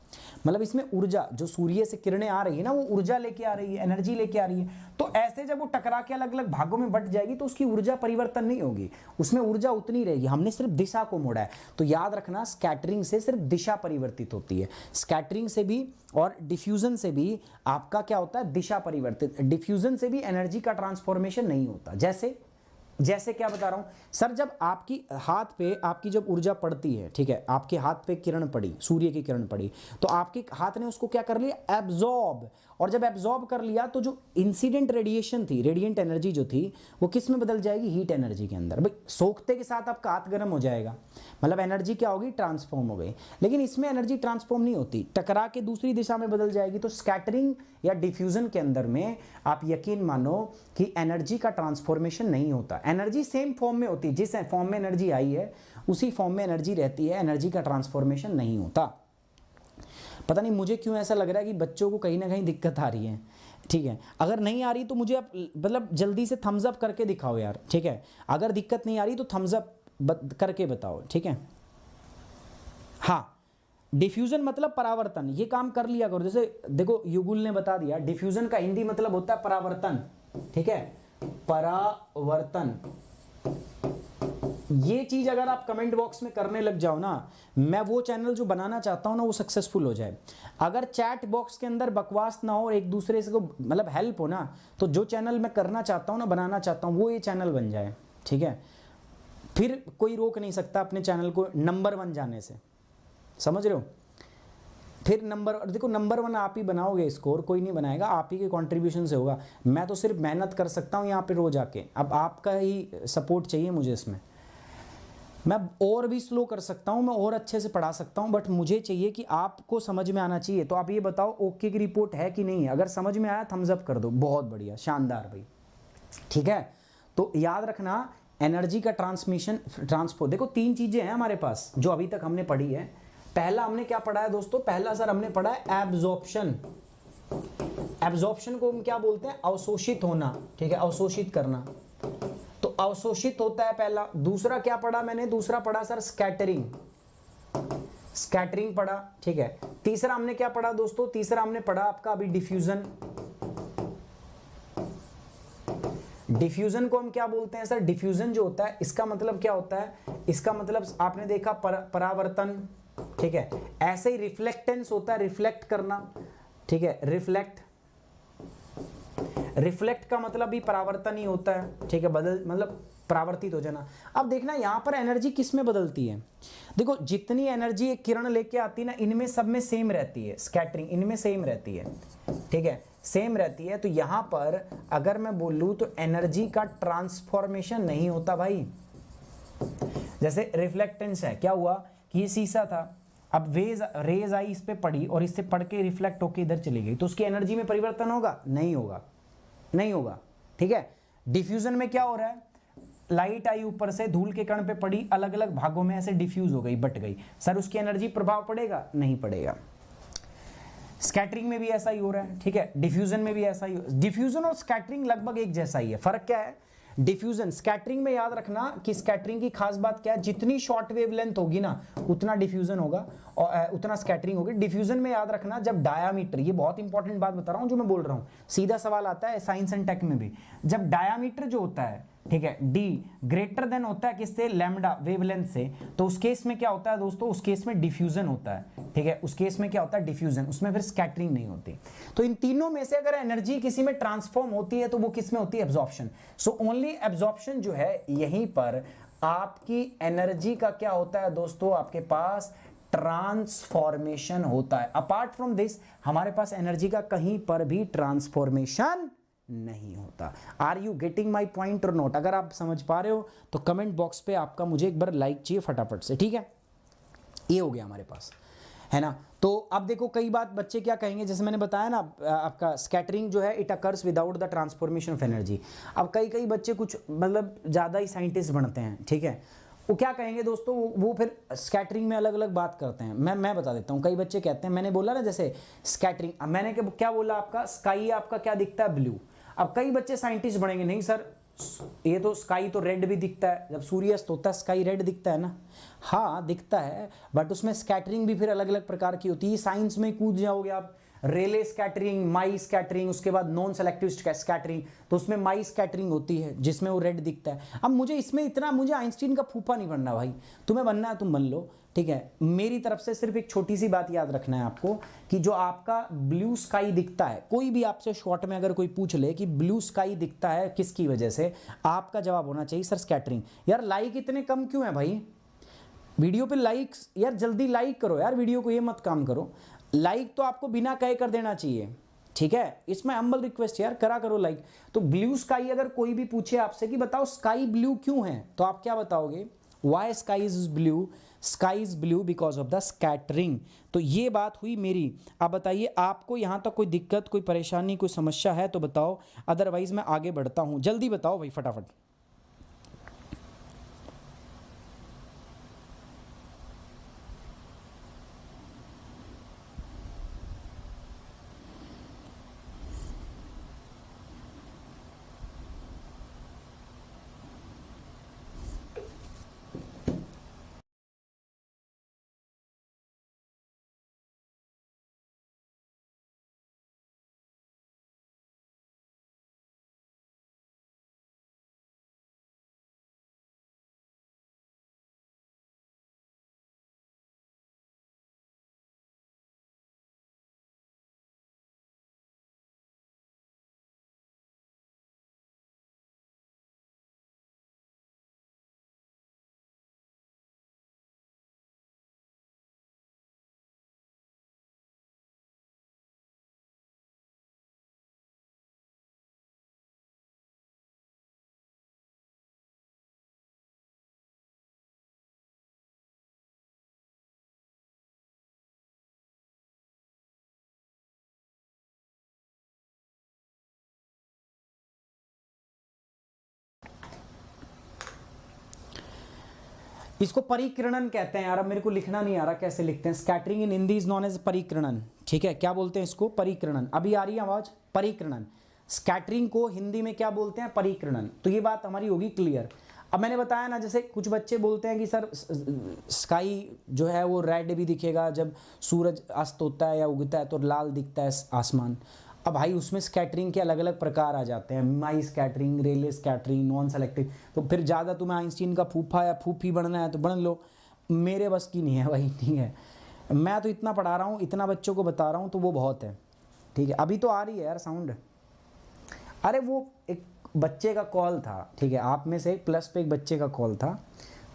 मतलब इसमें ऊर्जा जो सूर्य से किरणें आ रही है ना, वो ऊर्जा लेके आ रही है, एनर्जी लेके आ रही है। तो ऐसे जब वो टकरा के अलग अलग भागों में बट जाएगी तो उसकी ऊर्जा परिवर्तन नहीं होगी, उसमें ऊर्जा उतनी रहेगी। हमने सिर्फ दिशा को मोड़ा है। तो याद रखना, स्कैटरिंग से सिर्फ दिशा परिवर्तित होती है। स्कैटरिंग से भी और डिफ्यूजन से भी आपका क्या होता है? दिशा परिवर्तित। डिफ्यूजन से भी एनर्जी का ट्रांसफॉर्मेशन नहीं होता। जैसे जैसे क्या बता रहा हूँ सर, जब आपकी हाथ पे आपकी जब ऊर्जा पड़ती है, ठीक है, आपके हाथ पे किरण पड़ी, सूर्य की किरण पड़ी, तो आपके हाथ ने उसको क्या कर लिया, एब्जॉर्ब। और जब एब्जॉर्ब कर लिया तो जो इंसिडेंट रेडिएशन थी, रेडिएंट एनर्जी जो थी, वो किस में बदल जाएगी, हीट एनर्जी के अंदर। भाई सोखते के साथ आपका हाथ गर्म हो जाएगा, मतलब एनर्जी क्या होगी, ट्रांसफॉर्म हो गई। लेकिन इसमें एनर्जी ट्रांसफॉर्म नहीं होती, टकरा के दूसरी दिशा में बदल जाएगी। तो स्कैटरिंग या डिफ्यूजन के अंदर में आप यकीन मानो कि एनर्जी का ट्रांसफॉर्मेशन नहीं होता, एनर्जी सेम फॉर्म में होती है, जिस फॉर्म में एनर्जी आई है उसी फॉर्म में एनर्जी रहती है, एनर्जी का ट्रांसफॉर्मेशन नहीं होता। पता नहीं मुझे क्यों ऐसा लग रहा है कि बच्चों को कहीं ना कहीं दिक्कत आ रही है, ठीक है। अगर नहीं आ रही तो मुझे आप मतलब जल्दी से थम्स अप करके दिखाओ यार, ठीक है। अगर दिक्कत नहीं आ रही तो थम्स अप करके बताओ, ठीक है। हाँ, डिफ्यूजन मतलब परावर्तन, ये काम कर लिया करो। जैसे देखो युगुल ने बता दिया, डिफ्यूजन का हिंदी मतलब होता है परावर्तन, ठीक है, परावर्तन। ये चीज अगर आप कमेंट बॉक्स में करने लग जाओ ना, मैं वो चैनल जो बनाना चाहता हूं ना वो सक्सेसफुल हो जाए। अगर चैट बॉक्स के अंदर बकवास ना हो, एक दूसरे से को मतलब हेल्प हो ना, तो जो चैनल मैं करना चाहता हूं ना, बनाना चाहता हूं, वो ये चैनल बन जाए, ठीक है। फिर कोई रोक नहीं सकता अपने चैनल को नंबर 1 जाने से, समझ रहे हो। फिर नंबर, देखो नंबर 1 आप ही बनाओगे, स्कोर कोई नहीं बनाएगा, आप ही के कंट्रीब्यूशन से होगा। मैं तो सिर्फ मेहनत कर सकता हूँ यहाँ पे रोज आके, अब आपका ही सपोर्ट चाहिए मुझे इसमें। मैं और भी स्लो कर सकता हूँ, मैं और अच्छे से पढ़ा सकता हूँ, बट मुझे चाहिए कि आपको समझ में आना चाहिए। तो आप ये बताओ ओके की रिपोर्ट है कि नहीं है। अगर समझ में आया थम्स अप कर दो, बहुत बढ़िया, शानदार भाई, ठीक है। तो याद रखना एनर्जी का ट्रांसमिशन, ट्रांसपोर्ट, देखो 3 चीजें हैं हमारे पास जो अभी तक हमने पढ़ी है। पहला हमने क्या पढ़ा है दोस्तों, पहला सर हमने पढ़ा है एब्जॉर्प्शन। एब्जॉर्प्शन को हम क्या बोलते हैं, अवशोषित होना, ठीक है, अवशोषित करना। तो अवशोषित होता है पहला। दूसरा क्या पढ़ा मैंने, दूसरा पढ़ा सर स्कैटरिंग, स्कैटरिंग पढ़ा, ठीक है। तीसरा हमने क्या पढ़ा दोस्तों, तीसरा हमने पढ़ा आपका अभी डिफ्यूजन। डिफ्यूजन को हम क्या बोलते हैं सर, डिफ्यूजन जो होता है इसका मतलब क्या होता है, इसका मतलब आपने देखा परावर्तन, ठीक है। ऐसे ही रिफ्लेक्टेंस होता है, रिफ्लेक्ट करना, ठीक है, रिफ्लेक्ट। रिफ्लेक्ट का मतलब भी परावर्तन ही होता है, ठीक है, बदल मतलब परावर्तित हो जाना। अब देखना यहां पर एनर्जी किस में बदलती है। देखो जितनी एनर्जी एक किरण लेके आती है ना, इनमें सब में सेम रहती है, स्कैटरिंग इनमें सेम रहती है, ठीक है, सेम रहती है। तो यहां पर अगर मैं बोलूं तो एनर्जी का ट्रांसफॉर्मेशन नहीं होता भाई। जैसे रिफ्लेक्टेंस है, क्या हुआ कि ये शीशा था, अब रेज आई, इस पे पड़ी और इससे पड़ के रिफ्लेक्ट होकर इधर चली गई, तो उसकी एनर्जी में परिवर्तन होगा, नहीं होगा, नहीं होगा, ठीक है। डिफ्यूजन में क्या हो रहा है, लाइट आई ऊपर से, धूल के कण पे पड़ी, अलग अलग भागों में ऐसे डिफ्यूज हो गई, बट गई, सर उसकी एनर्जी प्रभाव पड़ेगा, नहीं पड़ेगा। स्कैटरिंग में भी ऐसा ही हो रहा है, ठीक है, डिफ्यूजन में भी ऐसा ही। डिफ्यूजन और स्कैटरिंग लगभग एक जैसा ही है। फर्क क्या है, डिफ्यूजन, स्कैटरिंग में याद रखना कि स्कैटरिंग की खास बात क्या है, जितनी शॉर्ट वेव लेंथ होगी ना उतना डिफ्यूजन होगा और उतना स्कैटरिंग होगी। डिफ्यूजन में याद रखना जब डायामीटर, ये बहुत इंपॉर्टेंट बात बता रहा हूं जो मैं बोल रहा हूं, सीधा सवाल आता है साइंस एंड टेक में भी, जब डायामीटर जो होता है, ठीक है, डी ग्रेटर देन होता है किससे, लैम्डा वेवलेंथ से, तो उस केस में क्या होता है दोस्तों, उस केस में डिफ्यूजन होता है, ठीक है, उस केस में क्या होता है, डिफ्यूजन, उसमें फिर स्कैटरिंग नहीं होती। तो इन तीनों में से अगर एनर्जी किसी में ट्रांसफॉर्म होती है तो वो किस में होती है, एब्जॉर्प्शन। सो ओनली एब्जॉर्प्शन जो है, यहीं पर आपकी एनर्जी का क्या होता है दोस्तों, आपके पास ट्रांसफॉर्मेशन होता है। अपार्ट फ्रॉम दिस हमारे पास एनर्जी का कहीं पर भी ट्रांसफॉर्मेशन नहीं होता। Are you getting my point और नॉट। अगर आप समझ पा रहे हो तो कमेंट बॉक्स पे आपका मुझे एक बार लाइक चाहिए फटाफट से, ठीक है। ये हो गया हमारे पास, है ना। तो अब देखो कई बात बच्चे क्या कहेंगे, जैसे मैंने बताया ना आपका स्कैटरिंग जो है it occurs without the transformation of energy. अब कई बच्चे कुछ मतलब ज़्यादा ही साइंटिस्ट बनते हैं, ठीक है, वो क्या कहेंगे दोस्तों, वो फिर स्कैटरिंग में अलग अलग बात करते हैं। मैं बता देता हूँ, कई बच्चे कहते हैं, मैंने बोला ना जैसे स्कैटरिंग, मैंने क्या बोला, आपका स्काई आपका क्या दिखता है, ब्लू। अब कई बच्चे साइंटिस्ट बनेंगे, नहीं सर ये तो स्काई तो रेड भी दिखता है, जब सूर्यास्त होता है स्काई रेड दिखता है ना। हाँ दिखता है, बट उसमें स्कैटरिंग भी फिर अलग अलग प्रकार की होती है। साइंस में कूद जाओगे आप, रेले स्कैटरिंग, माई स्कैटरिंग, उसके बाद नॉन सेलेक्टिव स्कैटरिंग, तो उसमें माई स्कैटरिंग होती है जिसमें वो रेड दिखता है। अब मुझे इसमें इतना, मुझे आइंस्टीन का फूफा नहीं बनना भाई, तुम्हें बनना है तुम बन लो, ठीक है। मेरी तरफ से सिर्फ एक छोटी सी बात याद रखना है आपको कि जो आपका ब्लू स्काई दिखता है, कोई भी आपसे शॉर्ट में अगर कोई पूछ ले कि ब्लू स्काई दिखता है किसकी वजह से, आपका जवाब होना चाहिए सर स्कैटरिंग। यार लाइक इतने कम क्यों है भाई वीडियो पे? लाइक्स यार जल्दी लाइक करो यार वीडियो को, ये मत काम करो, लाइक तो आपको बिना कहे कर देना चाहिए, ठीक है। इसमें हम्बल रिक्वेस्ट यार, करा करो लाइक। तो ब्लू स्काई अगर कोई भी पूछे आपसे कि बताओ स्काई ब्लू क्यों है, तो आप क्या बताओगे? Why sky is blue? Sky is blue because of the scattering. तो ये बात हुई मेरी। अब बताइए आपको यहाँ तक कोई दिक्कत, कोई परेशानी, कोई समस्या है तो बताओ, अदरवाइज मैं आगे बढ़ता हूँ। जल्दी बताओ भाई फटाफट। इसको परिकिरणन कहते हैं यार, अब मेरे को लिखना नहीं आ रहा कैसे लिखते हैं। Scattering in Hindi is known as परिकिरणन, ठीक है। क्या बोलते हैं इसको? परिकिरणन। अभी आ रही है आवाज? परिकिरणन। स्कैटरिंग को हिंदी में क्या बोलते हैं? परिकिरणन। तो ये बात हमारी होगी क्लियर। अब मैंने बताया ना, जैसे कुछ बच्चे बोलते हैं कि सर स्काई जो है वो रेड भी दिखेगा जब सूरज अस्त होता है या उगता है, तो लाल दिखता है आसमान। अब भाई उसमें स्कैटरिंग के अलग अलग प्रकार आ जाते हैं, माई स्कैटरिंग, रेले स्कैटरिंग, नॉन सेलेक्टिव। तो फिर ज़्यादा तुम्हें आइंस्टीन का फूफा या फूफी बनना है तो बन लो, मेरे बस की नहीं है भाई, ठीक है। मैं तो इतना पढ़ा रहा हूँ, इतना बच्चों को बता रहा हूँ, तो वो बहुत है, ठीक है। अभी तो आ रही है यार साउंड। अरे वो एक बच्चे का कॉल था, ठीक है, आप में से प्लस पे एक बच्चे का कॉल था,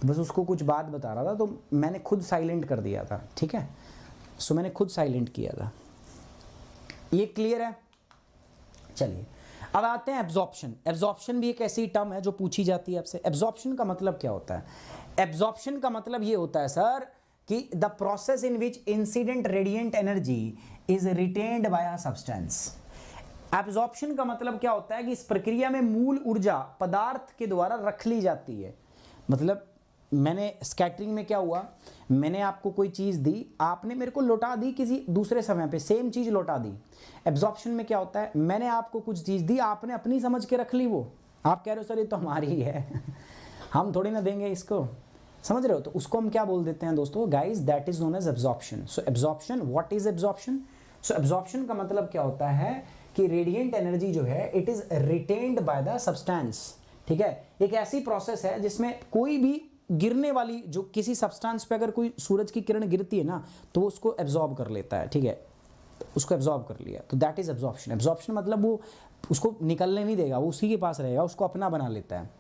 तो बस उसको कुछ बात बता रहा था, तो मैंने खुद साइलेंट कर दिया था, ठीक है। सो मैंने खुद साइलेंट किया था। ये क्लियर है? चलिए अब आते हैं एब्जॉर्प्शन। एब्जॉर्प्शन भी एक ऐसी टर्म है जो पूछी जाती है आपसे। एब्जॉर्प्शन का मतलब क्या होता है? एब्जॉर्प्शन का मतलब ये होता है सर कि the process in which incident radiant energy is retained bye a substance. Absorption का मतलब क्या होता है कि इस प्रक्रिया में मूल ऊर्जा पदार्थ के द्वारा रख ली जाती है। मतलब मैंने स्कैटरिंग में क्या हुआ, मैंने आपको कोई चीज़ दी, आपने मेरे को लौटा दी किसी दूसरे समय पे, सेम चीज़ लौटा दी। एब्जॉर्प्शन में क्या होता है, मैंने आपको कुछ चीज़ दी, आपने अपनी समझ के रख ली, वो आप कह रहे हो सर ये तो हमारी ही है हम थोड़ी ना देंगे इसको, समझ रहे हो? तो उसको हम क्या बोल देते हैं दोस्तों, guys that is known as absorption. So absorption, what is absorption? So absorption का मतलब क्या होता है कि रेडिएंट एनर्जी जो है it is retained by the substance, ठीक है। एक ऐसी प्रोसेस है जिसमें कोई भी गिरने वाली, जो किसी सब्सटेंस पे अगर कोई सूरज की किरण गिरती है ना, तो वो उसको एब्जॉर्ब कर लेता है, ठीक है, उसको एब्जॉर्ब कर लिया, तो दैट इज एब्जॉर्प्शन। एब्जॉर्प्शन मतलब वो उसको निकलने नहीं देगा, वो उसी के पास रहेगा, उसको अपना बना लेता है।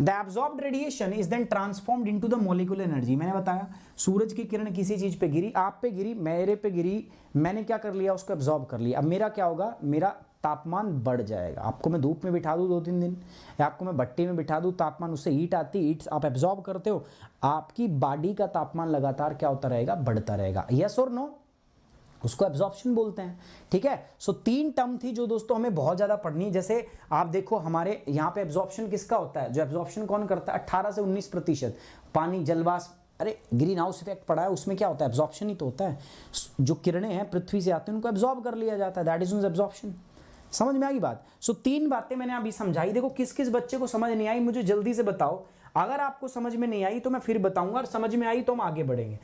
The absorbed radiation is then transformed into the molecular energy. मैंने बताया सूरज की किरण किसी चीज पे गिरी, आप पे गिरी, मेरे पे गिरी, मैंने क्या कर लिया, उसको एब्जॉर्ब कर लिया। अब मेरा क्या होगा, मेरा तापमान बढ़ जाएगा। आपको मैं धूप में बिठा दूँ 2-3 दिन, या आपको मैं भट्टी में बिठा दूँ, तापमान उससे हीट आती, हीट आप एब्जॉर्ब करते हो, आपकी बॉडी का तापमान लगातार क्या होता रहेगा, बढ़ता रहेगा। यस और नो? उसको एब्जॉर्प्शन बोलते हैं, ठीक है। सो 3 टर्म थी जो दोस्तों हमें बहुत ज्यादा पढ़नी। जैसे आप देखो हमारे यहाँ पे एब्जॉर्प्शन किसका होता है, जो एब्जॉर्प्शन कौन करता है, 18 से 19% पानी, जलवाष्प, अरे ग्रीन हाउस इफेक्ट पड़ा है, उसमें क्या होता है, एब्जॉर्प्शन ही तो होता है। जो किरणें हैं पृथ्वी से आती हैं उनको एब्जॉर्ब कर लिया जाता है, दैट इज एब्जॉर्प्शन। समझ में आ गई बात? सो 3 बातें मैंने अभी समझाई। देखो किस किस बच्चे को समझ नहीं आई मुझे जल्दी से बताओ, अगर आपको समझ में नहीं आई तो मैं फिर बताऊंगा, और समझ में आई तो हम आगे बढ़ेंगे।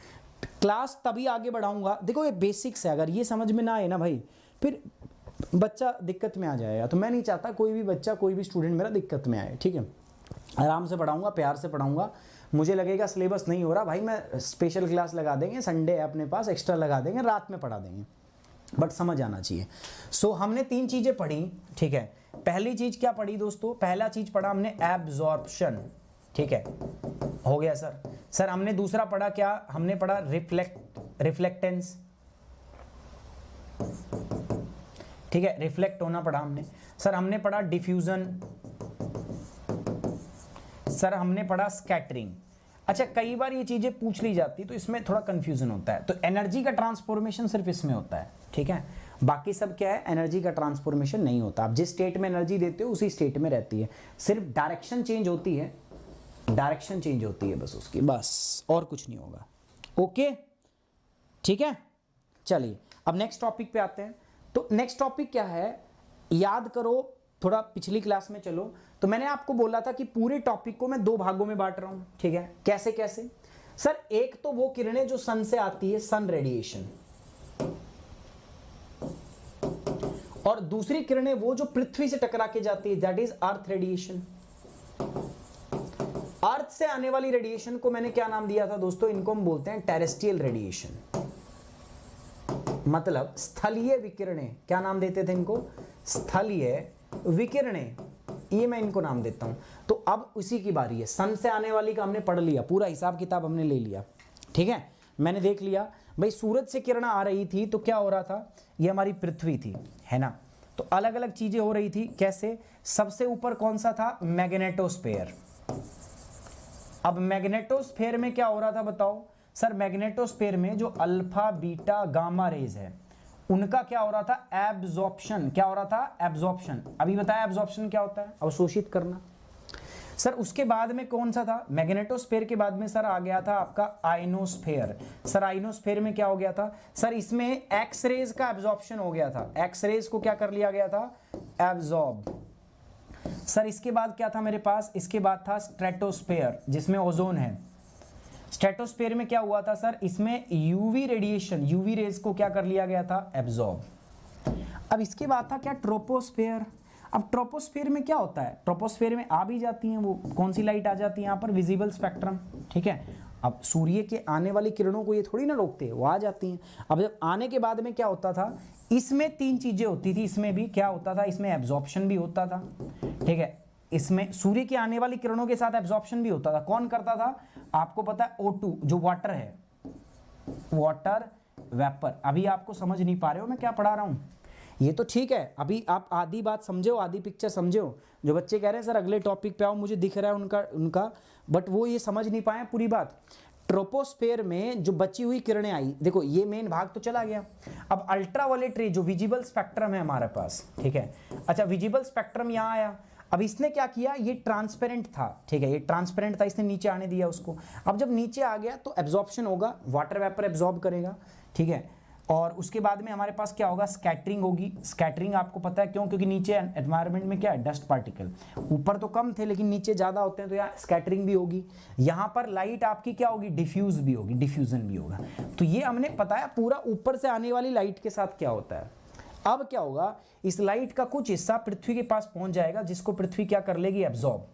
क्लास तभी आगे बढ़ाऊंगा, देखो ये बेसिक्स है, अगर ये समझ में ना आए ना भाई फिर बच्चा दिक्कत में आ जाएगा। तो मैं नहीं चाहता कोई भी बच्चा, कोई भी स्टूडेंट मेरा दिक्कत में आए, ठीक है। आराम से पढ़ाऊंगा, प्यार से पढ़ाऊंगा। मुझे लगेगा सिलेबस नहीं हो रहा भाई, मैं स्पेशल क्लास लगा देंगे, संडे है अपने पास, एक्स्ट्रा लगा देंगे, रात में पढ़ा देंगे, बट समझ आना चाहिए। सो हमने 3 चीज़ें पढ़ी, ठीक है। पहली चीज़ क्या पढ़ी दोस्तों? पहला चीज़ पढ़ा हमने एब्जॉर्प्शन, ठीक है, हो गया सर। हमने दूसरा पढ़ा क्या? हमने पढ़ा रिफ्लेक्टेंस, ठीक है, रिफ्लेक्ट होना पढ़ा हमने। सर हमने पढ़ा डिफ्यूजन, सर हमने पढ़ा स्कैटरिंग। अच्छा, कई बार ये चीजें पूछ ली जाती तो इसमें थोड़ा कंफ्यूजन होता है। तो एनर्जी का ट्रांसफॉर्मेशन सिर्फ इसमें होता है, ठीक है, बाकी सब क्या है, एनर्जी का ट्रांसफॉर्मेशन नहीं होता। आप जिस स्टेट में एनर्जी देते हो उसी स्टेट में रहती है, सिर्फ डायरेक्शन चेंज होती है, डायरेक्शन चेंज होती है बस उसकी, बस और कुछ नहीं होगा। ओके, ठीक है। चलिए अब नेक्स्ट टॉपिक पे आते हैं। तो नेक्स्ट टॉपिक क्या है, याद करो, थोड़ा पिछली क्लास में चलो। तो मैंने आपको बोला था कि पूरे टॉपिक को मैं 2 भागों में बांट रहा हूं, ठीक है। कैसे कैसे? सर एक तो वो किरणें जो सन से आती है, सन रेडिएशन, और दूसरी किरणें वो जो पृथ्वी से टकरा के जाती है, दैट इज अर्थ रेडिएशन। अर्थ से आने वाली रेडिएशन को मैंने क्या नाम दिया था दोस्तों? इनको हम बोलते हैं टेरेस्ट्रियल रेडिएशन, मतलब स्थलीय विकिरणें। क्या नाम देते थे इनको? स्थलीय विकिरणें, ये मैं इनको नाम देता हूं। तो अब उसी की बारी है, सन से आने वाली का हमने पढ़ लिया, पूरा हिसाब किताब हमने ले लिया, ठीक है। मैंने देख लिया भाई, सूरज से किरण आ रही थी तो क्या हो रहा था, ये हमारी पृथ्वी थी, है ना। तो अलग अलग चीजें हो रही थी। कैसे? सबसे ऊपर कौन सा था? मैग्नेटोस्फेयर। अब मैग्नेटोस्फेयर में क्या हो रहा था बताओ? सर मैग्नेटोस्फेयर में जो अल्फा बीटा गामा रेज है उनका क्या हो रहा था? एब्जॉर्प्शन। क्या हो रहा था? एब्जॉर्प्शन। अभी बताया एब्जॉर्प्शन क्या होता है, अवशोषित करना। सर उसके बाद में कौन सा था? मैग्नेटोस्फेयर के बाद में सर आ गया था आपका आइनोस्फेयर। सर आइनोस्फेयर में क्या हो गया था? सर इसमें एक्स रेज का एब्जॉर्प्शन हो गया था, एक्स रेज को क्या कर लिया गया था? एब्जॉर्ब। सर इसके बाद क्या था मेरे पास? इसके बाद था स्ट्रेटोस्फेयर, जिसमें ओजोन है। स्ट्रेटोस्फेयर में क्या हुआ था सर? इसमें यूवी रेडिएशन, यूवी रेज को क्या कर लिया गया था? एब्जॉर्ब। अब इसके बाद था क्या? ट्रोपोस्फेयर। अब ट्रोपोस्फेयर में क्या होता है? ट्रोपोस्फेयर में आ भी जाती हैं वो, कौन सी लाइट आ जाती है यहाँ पर? विजिबल स्पेक्ट्रम, ठीक है। अब सूर्य के आने वाली किरणों को ये थोड़ी ना रोकते हैं, वो आ जाती हैं। अब जब आने के बाद में क्या होता था? इसमें 3 चीजें होती थी। इसमें भी क्या होता था? इसमें एब्जॉर्प्शन भी होता था, ठीक है। इसमें सूर्य की आने वाली किरणों के साथ एब्जॉर्प्शन भी होता था। कौन करता था? आपको पता है O2 जो वाटर है, वाटर वेपर। अभी आपको समझ नहीं पा रहे हो मैं क्या पढ़ा रहा हूं? ये तो ठीक है, अभी आप आधी बात समझो, आधी पिक्चर समझो। जो बच्चे कह रहे हैं सर अगले टॉपिक पे आओ, मुझे दिख रहा है उनका बट वो ये समझ नहीं पाए पूरी बात। ट्रोपोस्फेयर में जो बची हुई किरणें आई, देखो ये मेन भाग तो चला गया। अब अल्ट्रावायलेट रे जो विजिबल स्पेक्ट्रम है हमारे पास, ठीक है। अच्छा, विजिबल स्पेक्ट्रम यहाँ आया। अब इसने क्या किया? ये ट्रांसपेरेंट था, ठीक है, ये ट्रांसपेरेंट था, इसने नीचे आने दिया उसको। अब जब नीचे आ गया तो एब्जॉर्प्शन होगा, वाटर वेपर एब्जॉर्ब करेगा, ठीक है। और उसके बाद में हमारे पास क्या होगा? स्कैटरिंग होगी। स्कैटरिंग आपको पता है क्यों? क्योंकि नीचे एनवायरनमेंट में क्या है? Dust particle. ऊपर तो कम थे लेकिन नीचे ज्यादा होते हैं, तो यहाँ स्कैटरिंग भी होगी। यहाँ पर लाइट आपकी क्या होगी? डिफ्यूज भी होगी, डिफ्यूजन भी होगा। तो ये हमने बताया पूरा ऊपर से आने वाली लाइट के साथ क्या होता है। अब क्या होगा? इस लाइट का कुछ हिस्सा पृथ्वी के पास पहुंच जाएगा, जिसको पृथ्वी क्या कर लेगी? एब्जॉर्ब।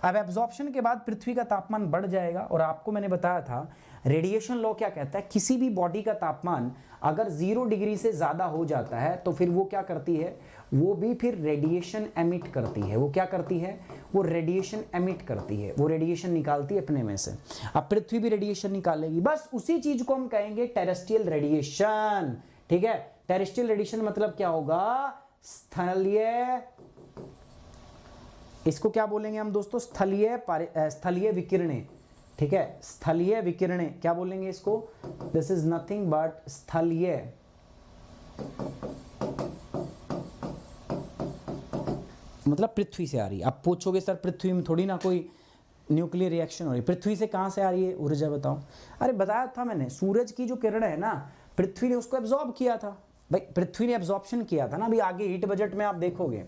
अब एब्जॉर्प्शन के बाद पृथ्वी का तापमान बढ़ जाएगा। और आपको मैंने बताया था रेडिएशन लॉ क्या कहता है? किसी भी बॉडी का तापमान अगर 0 डिग्री से ज्यादा हो जाता है तो फिर वो क्या करती है? वो भी फिर रेडिएशन एमिट करती है। वो क्या करती है? वो रेडिएशन एमिट करती है, वो रेडिएशन निकालती है अपने में से। अब पृथ्वी भी रेडिएशन निकालेगी, बस उसी चीज को हम कहेंगे टेरेस्ट्रियल रेडिएशन, ठीक है। टेरेस्ट्रियल रेडिएशन मतलब क्या होगा? स्थलीय, इसको क्या बोलेंगे हम दोस्तों? स्थलीय विकिरणें, ठीक है। स्थलीय विकिरणें क्या बोलेंगे इसको? दिस इज नथिंग बट स्थलीय, मतलब पृथ्वी से आ रही है। आप पूछोगे सर पृथ्वी में थोड़ी ना कोई न्यूक्लियर रिएक्शन हो रही है, पृथ्वी से कहां से आ रही है ऊर्जा बताओ? अरे बताया था मैंने, सूरज की जो किरण है ना, पृथ्वी ने उसको एब्जॉर्ब किया था, भाई पृथ्वी ने एब्जॉर्प्शन किया था ना, अभी आगे हीट बजट में आप देखोगे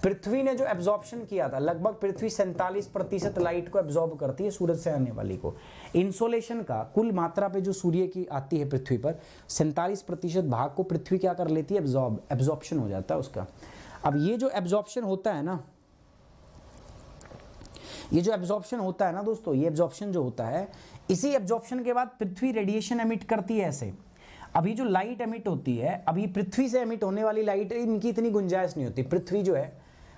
पृथ्वी ने जो एब्जॉर्प्शन किया था, लगभग पृथ्वी 47% लाइट को एब्जॉर्ब करती है सूरज से आने वाली को। इंसोलेशन का कुल मात्रा पे जो सूर्य की आती है पृथ्वी पर, 47% भाग को पृथ्वी क्या कर लेती है, एब्जॉर्प्शन हो जाता है उसका। अब ये जो एब्जॉर्प्शन होता है ना, ये जो एब्जॉर्प्शन होता है ना दोस्तों, ये एब्जॉर्प्शन जो होता है, इसी एब्जॉर्प्शन के बाद पृथ्वी रेडिएशन एमिट करती है ऐसे। अभी जो लाइट एमिट होती है, अभी पृथ्वी से एमिट होने वाली लाइट, इनकी इतनी गुंजाइश नहीं होती। पृथ्वी जो है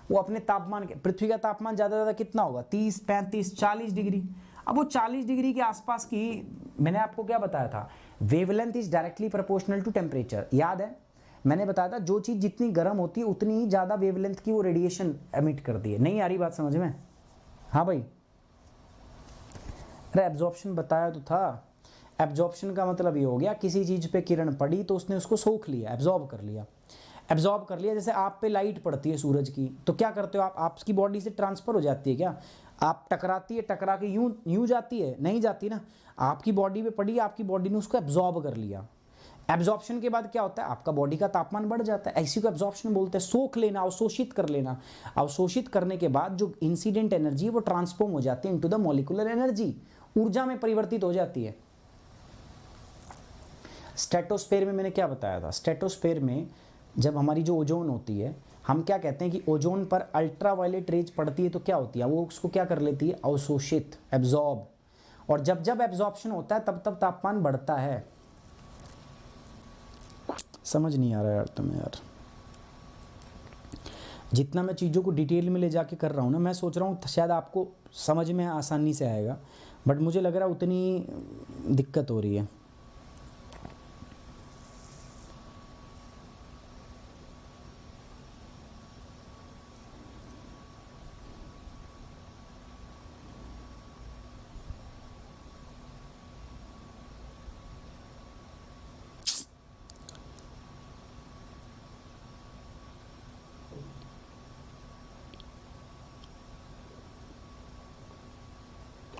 वो अपने तापमान के, पृथ्वी का तापमान ज़्यादा ज़्यादा कितना होगा, 30, 35, 40 डिग्री। अब वो 40 डिग्री के आसपास की, मैंने आपको क्या बताया था, wavelength is directly proportional to temperature, याद है मैंने बताया था, जो चीज़ जितनी गर्म होती है उतनी ही ज़्यादा वेवलेंथ की वो रेडिएशन एमिट करती है। नहीं आ रही बात समझ में? हाँ भाई, अरे एब्जॉर्प्शन बताया तो था। एब्जॉर्प्शन का मतलब ये हो गया, किसी चीज़ पे किरण पड़ी तो उसने उसको सोख लिया, एब्जॉर्ब कर लिया। एब्जॉर्ब कर लिया, जैसे आप पे लाइट पड़ती है सूरज की, तो क्या करते हो आप, आपकी बॉडी से ट्रांसफ़र हो जाती है क्या? आप टकराती है, टकरा के यूं जाती है, नहीं जाती ना, आपकी बॉडी पे पड़ी, आपकी बॉडी ने उसको एब्जॉर्ब कर लिया। एब्जॉर्प्शन के बाद क्या होता है, आपका बॉडी का तापमान बढ़ जाता है, इसी को एब्जॉर्प्शन बोलते हैं। सोख लेना, अवशोषित कर लेना। अवशोषित करने के बाद जो इंसिडेंट एनर्जी है वो ट्रांसफॉर्म हो जाती है इनटू द मॉलिक्यूलर एनर्जी, ऊर्जा में परिवर्तित हो जाती है। स्ट्रेटोस्फेयर में मैंने क्या बताया था, स्ट्रेटोस्फेयर में जब हमारी जो ओजोन होती है, हम क्या कहते हैं कि ओजोन पर अल्ट्रावायलेट रेज पड़ती है तो क्या होती है, वो उसको क्या कर लेती है, अवशोषित, एब्जॉर्ब। और जब जब एब्जॉर्प्शन होता है तब तब तापमान बढ़ता है। समझ नहीं आ रहा यार तुम्हें यार, जितना मैं चीज़ों को डिटेल में ले जाके कर रहा हूँ ना, मैं सोच रहा हूँ शायद आपको समझ में आसानी से आएगा, बट मुझे लग रहा है उतनी दिक्कत हो रही है।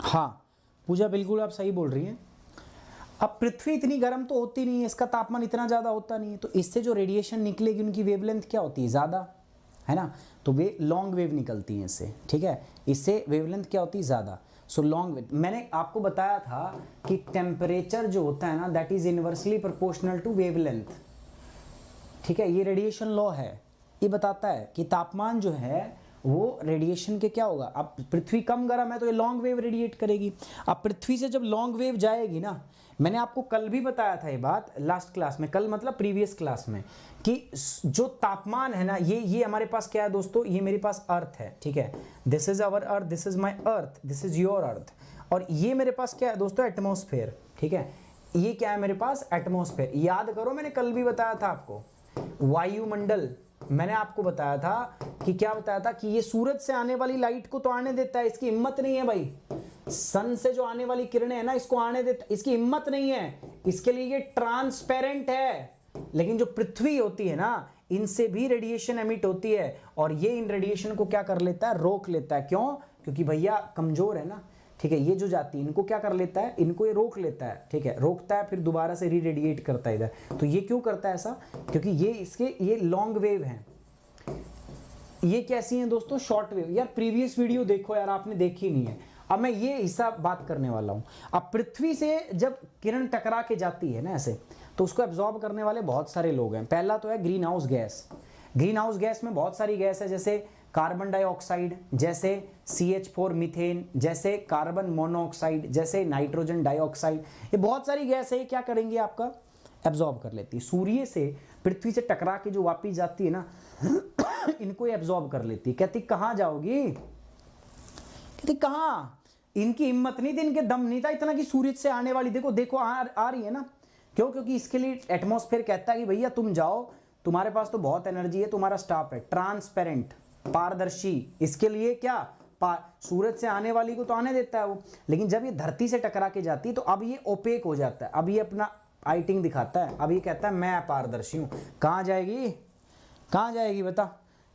हाँ पूजा, बिल्कुल आप सही बोल रही हैं। अब पृथ्वी इतनी गर्म तो होती नहीं है, इसका तापमान इतना ज़्यादा होता नहीं है, तो इससे जो रेडिएशन निकलेगी उनकी वेवलेंथ क्या होती है, ज़्यादा, है ना, तो वे लॉन्ग वेव निकलती हैं इससे, ठीक है, इससे वेवलेंथ क्या होती है, ज़्यादा। सो लॉन्ग वेव, मैंने आपको बताया था कि टेम्परेचर जो होता है ना, that is inversely proportional to wavelength, ठीक है, ये रेडिएशन लॉ है, ये बताता है कि तापमान जो है वो रेडिएशन के क्या होगा। अब पृथ्वी कम गर्म है तो ये लॉन्ग वेव रेडिएट करेगी। अब पृथ्वी से जब लॉन्ग वेव जाएगी ना, मैंने आपको कल भी बताया था ये बात, लास्ट क्लास में, कल मतलब प्रीवियस क्लास में, कि जो तापमान है ना, ये हमारे पास क्या है दोस्तों, ये मेरे पास अर्थ है, ठीक है, this is our earth, this is my earth, this is your earth, और ये मेरे पास क्या है दोस्तों, एटमॉस्फेयर, ठीक है, ये क्या है मेरे पास, एटमॉस्फेयर। याद करो मैंने कल भी बताया था आपको, वायुमंडल, मैंने आपको बताया था कि क्या बताया था, कि ये सूरज से आने वाली लाइट को तो आने देता है, इसकी हिम्मत नहीं है भाई, सन से जो आने वाली किरणें है ना, इसको आने देता, इसकी हिम्मत नहीं है, इसके लिए ये ट्रांसपेरेंट है। लेकिन जो पृथ्वी होती है ना, इनसे भी रेडिएशन एमिट होती है, और ये इन रेडिएशन को क्या कर लेता है, रोक लेता है। क्यों? क्योंकि भैया कमजोर है ना, ठीक है, ये जो जाती है इनको क्या कर लेता है, इनको ये रोक लेता है, ठीक है, रोकता है, फिर दोबारा से री रेडिएट करता है इधर। तो ये क्यों करता है ऐसा, क्योंकि ये इसके ये लॉन्ग वेव हैं। ये कैसी हैं दोस्तों, शॉर्ट वेव। यार प्रीवियस वीडियो देखो यार, आपने देखी नहीं है। अब मैं ये हिस्सा बात करने वाला हूं। अब पृथ्वी से जब किरण टकरा के जाती है ना ऐसे, तो उसको एब्जॉर्ब करने वाले बहुत सारे लोग हैं। पहला तो है green house gas. Green house gas में बहुत सारी गैस है, जैसे कार्बन डाइऑक्साइड, जैसे CH4 मीथेन, जैसे कार्बन मोनोऑक्साइड, जैसे नाइट्रोजन डाइऑक्साइड, ये बहुत सारी गैस है। ये क्या करेंगी, आपका एब्जॉर्ब कर लेती है। सूर्य से पृथ्वी से टकरा के जो वापिस जाती है ना, इनको ये एब्जॉर्ब कर लेती है। कहती कहाँ जाओगी, कहती कहाँ, इनकी हिम्मत नहीं थी, इनके दम नहीं था इतना कि सूरज से आने वाली, देखो देखो आ रही है ना। क्यों? क्योंकि इसके लिए एटमॉस्फेयर कहता है कि भैया तुम जाओ, तुम्हारे पास तो बहुत एनर्जी है, तुम्हारा स्टाफ है ट्रांसपेरेंट, पारदर्शी। इसके लिए क्या, सूरज से आने वाली को तो आने देता है वो, लेकिन जब ये धरती से टकरा के जाती है तो अब ये ओपेक हो जाता है, अब ये अपना आइटिंग दिखाता है, अब ये कहता है मैं पारदर्शी हूँ। कहाँ जाएगी, कहाँ जाएगी बता,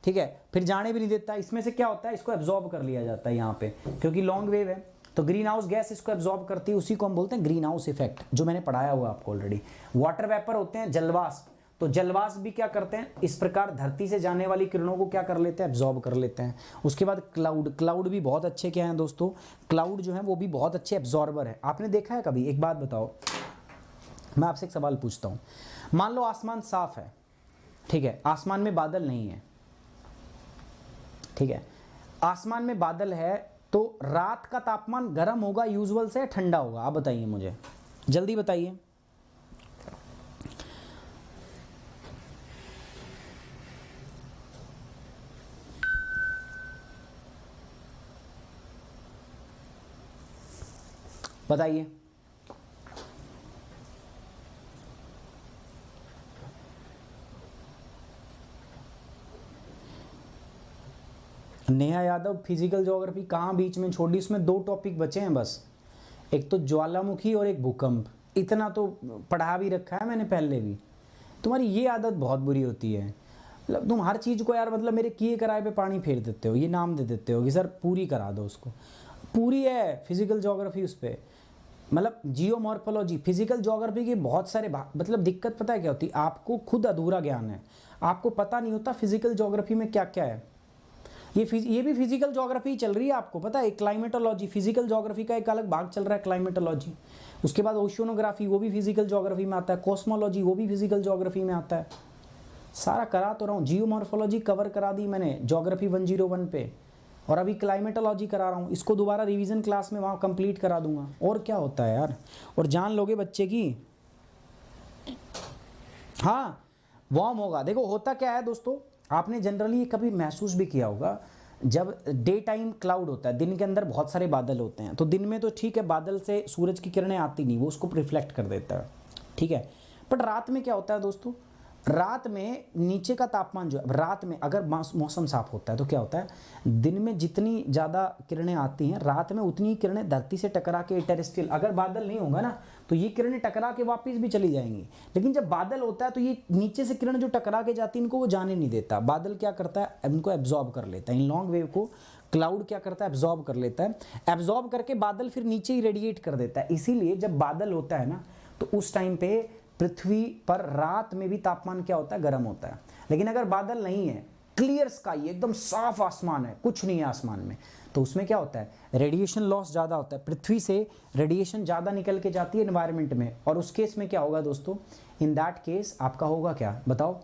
ठीक है, फिर जाने भी नहीं देता। इसमें से क्या होता है, इसको एब्जॉर्ब कर लिया जाता है यहाँ पे, क्योंकि लॉन्ग वेव है, तो ग्रीन हाउस गैस इसको एब्जॉर्ब करती है। उसी को हम बोलते हैं ग्रीन हाउस इफेक्ट, जो मैंने पढ़ाया हुआ आपको ऑलरेडी। वाटर वेपर होते हैं जलवाष्प, तो जलवाष्प भी क्या करते हैं, इस प्रकार धरती से जाने वाली किरणों को क्या कर लेते हैं, एब्जॉर्ब कर लेते हैं। उसके बाद क्लाउड भी बहुत अच्छे क्या हैं दोस्तों, क्लाउड जो है वो भी बहुत अच्छे एब्जॉर्बर है। आपने देखा है कभी, एक बात बताओ, मैं आपसे एक सवाल पूछता हूँ, मान लो आसमान साफ है, ठीक है, आसमान में बादल नहीं है, ठीक है, आसमान में बादल है, तो रात का तापमान गर्म होगा यूजुअल से, ठंडा होगा, आप बताइए मुझे, जल्दी बताइए। बताइए। नेहा यादव फिजिकल ज्योग्राफी कहाँ बीच में छोड़ी, इसमें 2 टॉपिक बचे हैं बस, एक तो ज्वालामुखी और एक भूकंप, इतना तो पढ़ा भी रखा है मैंने पहले भी। तुम्हारी ये आदत बहुत बुरी होती है, मतलब तुम हर चीज़ को यार मतलब मेरे किए कराए पे पानी फेर देते हो, ये नाम दे देते हो कि सर पूरी करा दो उसको, पूरी है फिजिकल ज्योग्राफी उस पर, मतलब जियोमॉर्फोलॉजी, फिजिकल ज्योग्राफी के बहुत सारे मतलब दिक्कत पता है क्या होती है, आपको खुद अधूरा ज्ञान है, आपको पता नहीं होता फिजिकल ज्योग्राफी में क्या क्या है। ये भी फिजिकल ज्योग्राफी चल रही है, आपको पता है, क्लाइमेटोलॉजी, फिजिकल ज्योग्राफी का एक अलग भाग चल रहा है क्लाइमेटोलॉजी। उसके बाद ओशियोनोग्राफी, वो भी फिजिकल ज्योग्राफी में आता है, कॉस्मोलॉजी वो भी फिजिकल ज्योग्राफी में आता है। सारा करा तो रहा हूँ, जियोमॉर्फोलॉजी कवर करा दी मैंने ज्योग्राफी 101 पे, और अभी क्लाइमेटोलॉजी करा रहा हूँ, इसको दोबारा रिवीजन क्लास में वहाँ कंप्लीट करा दूंगा, और क्या होता है यार, और जान लोगे बच्चे की। हाँ वार्म होगा, देखो होता क्या है दोस्तों, आपने जनरली कभी महसूस भी किया होगा, जब डे टाइम क्लाउड होता है, दिन के अंदर बहुत सारे बादल होते हैं, तो दिन में तो ठीक है बादल से सूरज की किरणें आती नहीं, वो उसको रिफ्लेक्ट कर देता है, ठीक है, बट रात में क्या होता है दोस्तों, रात में नीचे का तापमान जो है, रात में अगर मौसम साफ होता है तो क्या होता है, दिन में जितनी ज़्यादा किरणें आती हैं, रात में उतनी किरणें धरती से टकरा के टेरेस्ट्रियल, अगर बादल नहीं होगा ना तो ये किरणें टकरा के वापस भी चली जाएंगी, लेकिन जब बादल होता है तो ये नीचे से किरण जो टकरा के जाती है इनको वो जाने नहीं देता, बादल क्या करता है, इनको एब्जॉर्ब कर लेता है, इन लॉन्ग वेव को क्लाउड क्या करता है, एब्जॉर्ब कर लेता है, एब्जॉर्ब करके बादल फिर नीचे ही रेडिएट कर देता है। इसीलिए जब बादल होता है ना तो उस टाइम पे पृथ्वी पर रात में भी तापमान क्या होता है, गर्म होता है। लेकिन अगर बादल नहीं है, क्लियर स्काई, एकदम साफ आसमान है, कुछ नहीं है आसमान में, तो उसमें क्या होता है, रेडिएशन लॉस ज़्यादा होता है, पृथ्वी से रेडिएशन ज़्यादा निकल के जाती है एनवायरनमेंट में, और उस केस में क्या होगा दोस्तों, इन दैट केस आपका होगा क्या बताओ,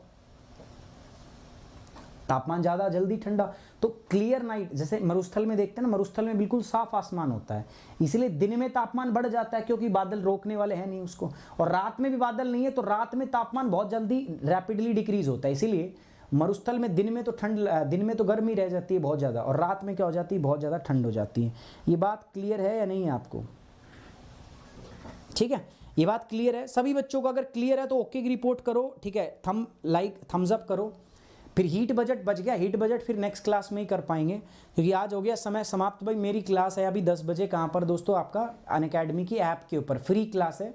तापमान ज़्यादा, जल्दी ठंडा। तो क्लियर नाइट, जैसे मरुस्थल में देखते हैं ना, मरुस्थल में बिल्कुल साफ आसमान होता है, इसलिए दिन में तापमान बढ़ जाता है क्योंकि बादल रोकने वाले हैं नहीं उसको, और रात में भी बादल नहीं है तो रात में तापमान बहुत जल्दी रैपिडली डिक्रीज होता है। इसीलिए मरुस्थल में दिन में तो दिन में तो गर्मी रह जाती है बहुत ज़्यादा, और रात में क्या हो जाती है, बहुत ज़्यादा ठंड हो जाती है। ये बात क्लियर है या नहीं है आपको, ठीक है, ये बात क्लियर है सभी बच्चों को, अगर क्लियर है तो ओके की रिपोर्ट करो, ठीक है, थम्स अप करो। फिर हीट बजट बच गया, हीट बजट फिर नेक्स्ट क्लास में ही कर पाएंगे क्योंकि आज हो गया समय समाप्त। भाई मेरी क्लास है अभी 10 बजे, कहाँ पर दोस्तों, आपका अनअकैडमी की ऐप के ऊपर फ्री क्लास है,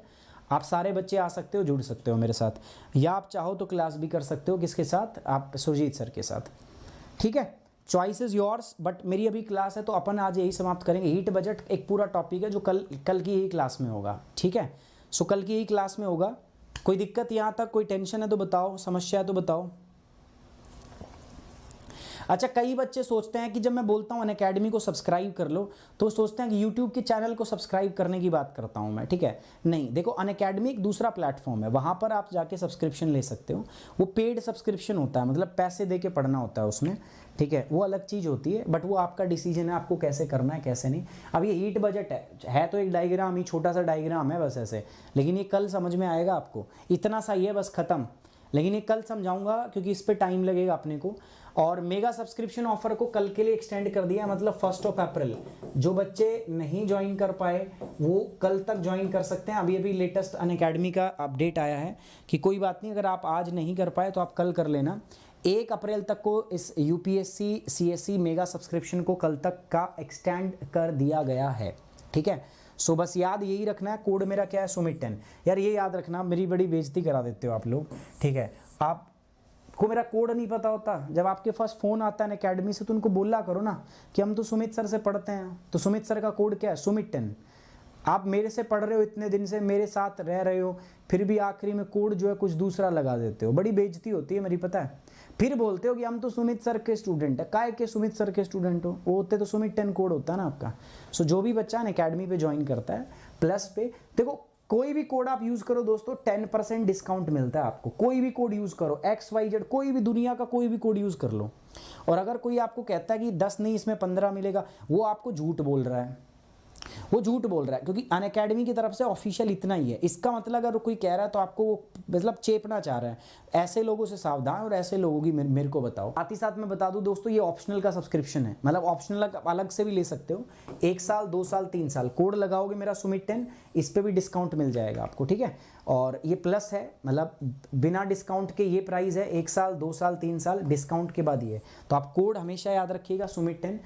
आप सारे बच्चे आ सकते हो, जुड़ सकते हो मेरे साथ, या आप चाहो तो क्लास भी कर सकते हो, किसके साथ, आप सुरजीत सर के साथ, ठीक है, चॉइस इज़ योर्स। बट मेरी अभी क्लास है तो अपन आज यही समाप्त करेंगे। हीट बजट एक पूरा टॉपिक है जो कल की ही क्लास में होगा, ठीक है, सो कल की ही क्लास में होगा। कोई दिक्कत यहाँ तक, कोई टेंशन है तो बताओ, समस्या है तो बताओ। अच्छा, कई बच्चे सोचते हैं कि जब मैं बोलता हूँ अनअकैडमी को सब्सक्राइब कर लो तो सोचते हैं कि यूट्यूब के चैनल को सब्सक्राइब करने की बात करता हूँ मैं, ठीक है, नहीं, देखो अनअकैडमी एक दूसरा प्लेटफॉर्म है, वहाँ पर आप जाके सब्सक्रिप्शन ले सकते हो, वो पेड सब्सक्रिप्शन होता है, मतलब पैसे दे के पढ़ना होता है उसमें, ठीक है, वो अलग चीज़ होती है, बट वो आपका डिसीजन है आपको कैसे करना है कैसे नहीं। अब ये हीट बजट है तो एक डायग्राम ही, छोटा सा डायग्राम है बस ऐसे, लेकिन ये कल समझ में आएगा आपको, इतना सा ही है बस, ख़त्म। लेकिन ये कल समझाऊंगा क्योंकि इस पे टाइम लगेगा अपने को। और मेगा सब्सक्रिप्शन ऑफर को कल के लिए एक्सटेंड कर दिया, मतलब 1 अप्रैल। जो बच्चे नहीं ज्वाइन कर पाए वो कल तक ज्वाइन कर सकते हैं। अभी लेटेस्ट अनअकैडमी का अपडेट आया है कि कोई बात नहीं, अगर आप आज नहीं कर पाए तो आप कल कर लेना। 1 अप्रैल तक को इस यूपीएससी सीएससी मेगा सब्सक्रिप्शन को कल तक का एक्सटेंड कर दिया गया है, ठीक है। सो बस याद यही रखना है, कोड मेरा क्या है, सुमित 10। यार ये याद रखना, मेरी बड़ी बेइज्जती करा देते हो आप लोग, ठीक है। आपको मेरा कोड नहीं पता होता, जब आपके पास फ़ोन आता है अकेडमी से तो उनको बोला करो ना कि हम तो सुमित सर से पढ़ते हैं, तो सुमित सर का कोड क्या है, सुमित 10। आप मेरे से पढ़ रहे हो, इतने दिन से मेरे साथ रह रहे हो, फिर भी आखिरी में कोड जो है कुछ दूसरा लगा देते हो, बड़ी बेइज्जती होती है मेरी, पता है। फिर बोलते हो कि हम तो सुमित सर के स्टूडेंट है। काय के सुमित सर के स्टूडेंट हो? वो होते तो सुमित 10 कोड होता है ना आपका। सो जो भी बच्चा ना अकेडमी पे ज्वाइन करता है प्लस पे, देखो कोई भी कोड आप यूज करो दोस्तों 10% डिस्काउंट मिलता है आपको। कोई भी कोड यूज करो, XYZ कोई भी दुनिया का कोई भी कोड यूज कर लो। और अगर कोई आपको कहता है कि 10 नहीं इसमें 15 मिलेगा, वो आपको झूठ बोल रहा है, वो झूठ बोल रहा है, क्योंकि अनअकैडमी की तरफ से ऑफिशियल इतना ही है। इसका मतलब अगर कोई कह रहा है तो आपको वो मतलब चेपना चाह रहा है। ऐसे लोगों से सावधान, और ऐसे लोगों की मेरे को बताओ। साथ ही साथ मैं बता दूं दोस्तों, ये ऑप्शनल का सब्सक्रिप्शन है, मतलब ऑप्शनल अलग से भी ले सकते हो। 1 साल 2 साल 3 साल कोड लगाओगे मेरा सुमित 10, इस पर भी डिस्काउंट मिल जाएगा आपको, ठीक है। और ये प्लस है, मतलब बिना डिस्काउंट के ये प्राइस है, 1 साल 2 साल 3 साल डिस्काउंट के बाद ये। तो आप कोड हमेशा याद रखिएगा सुमित 10।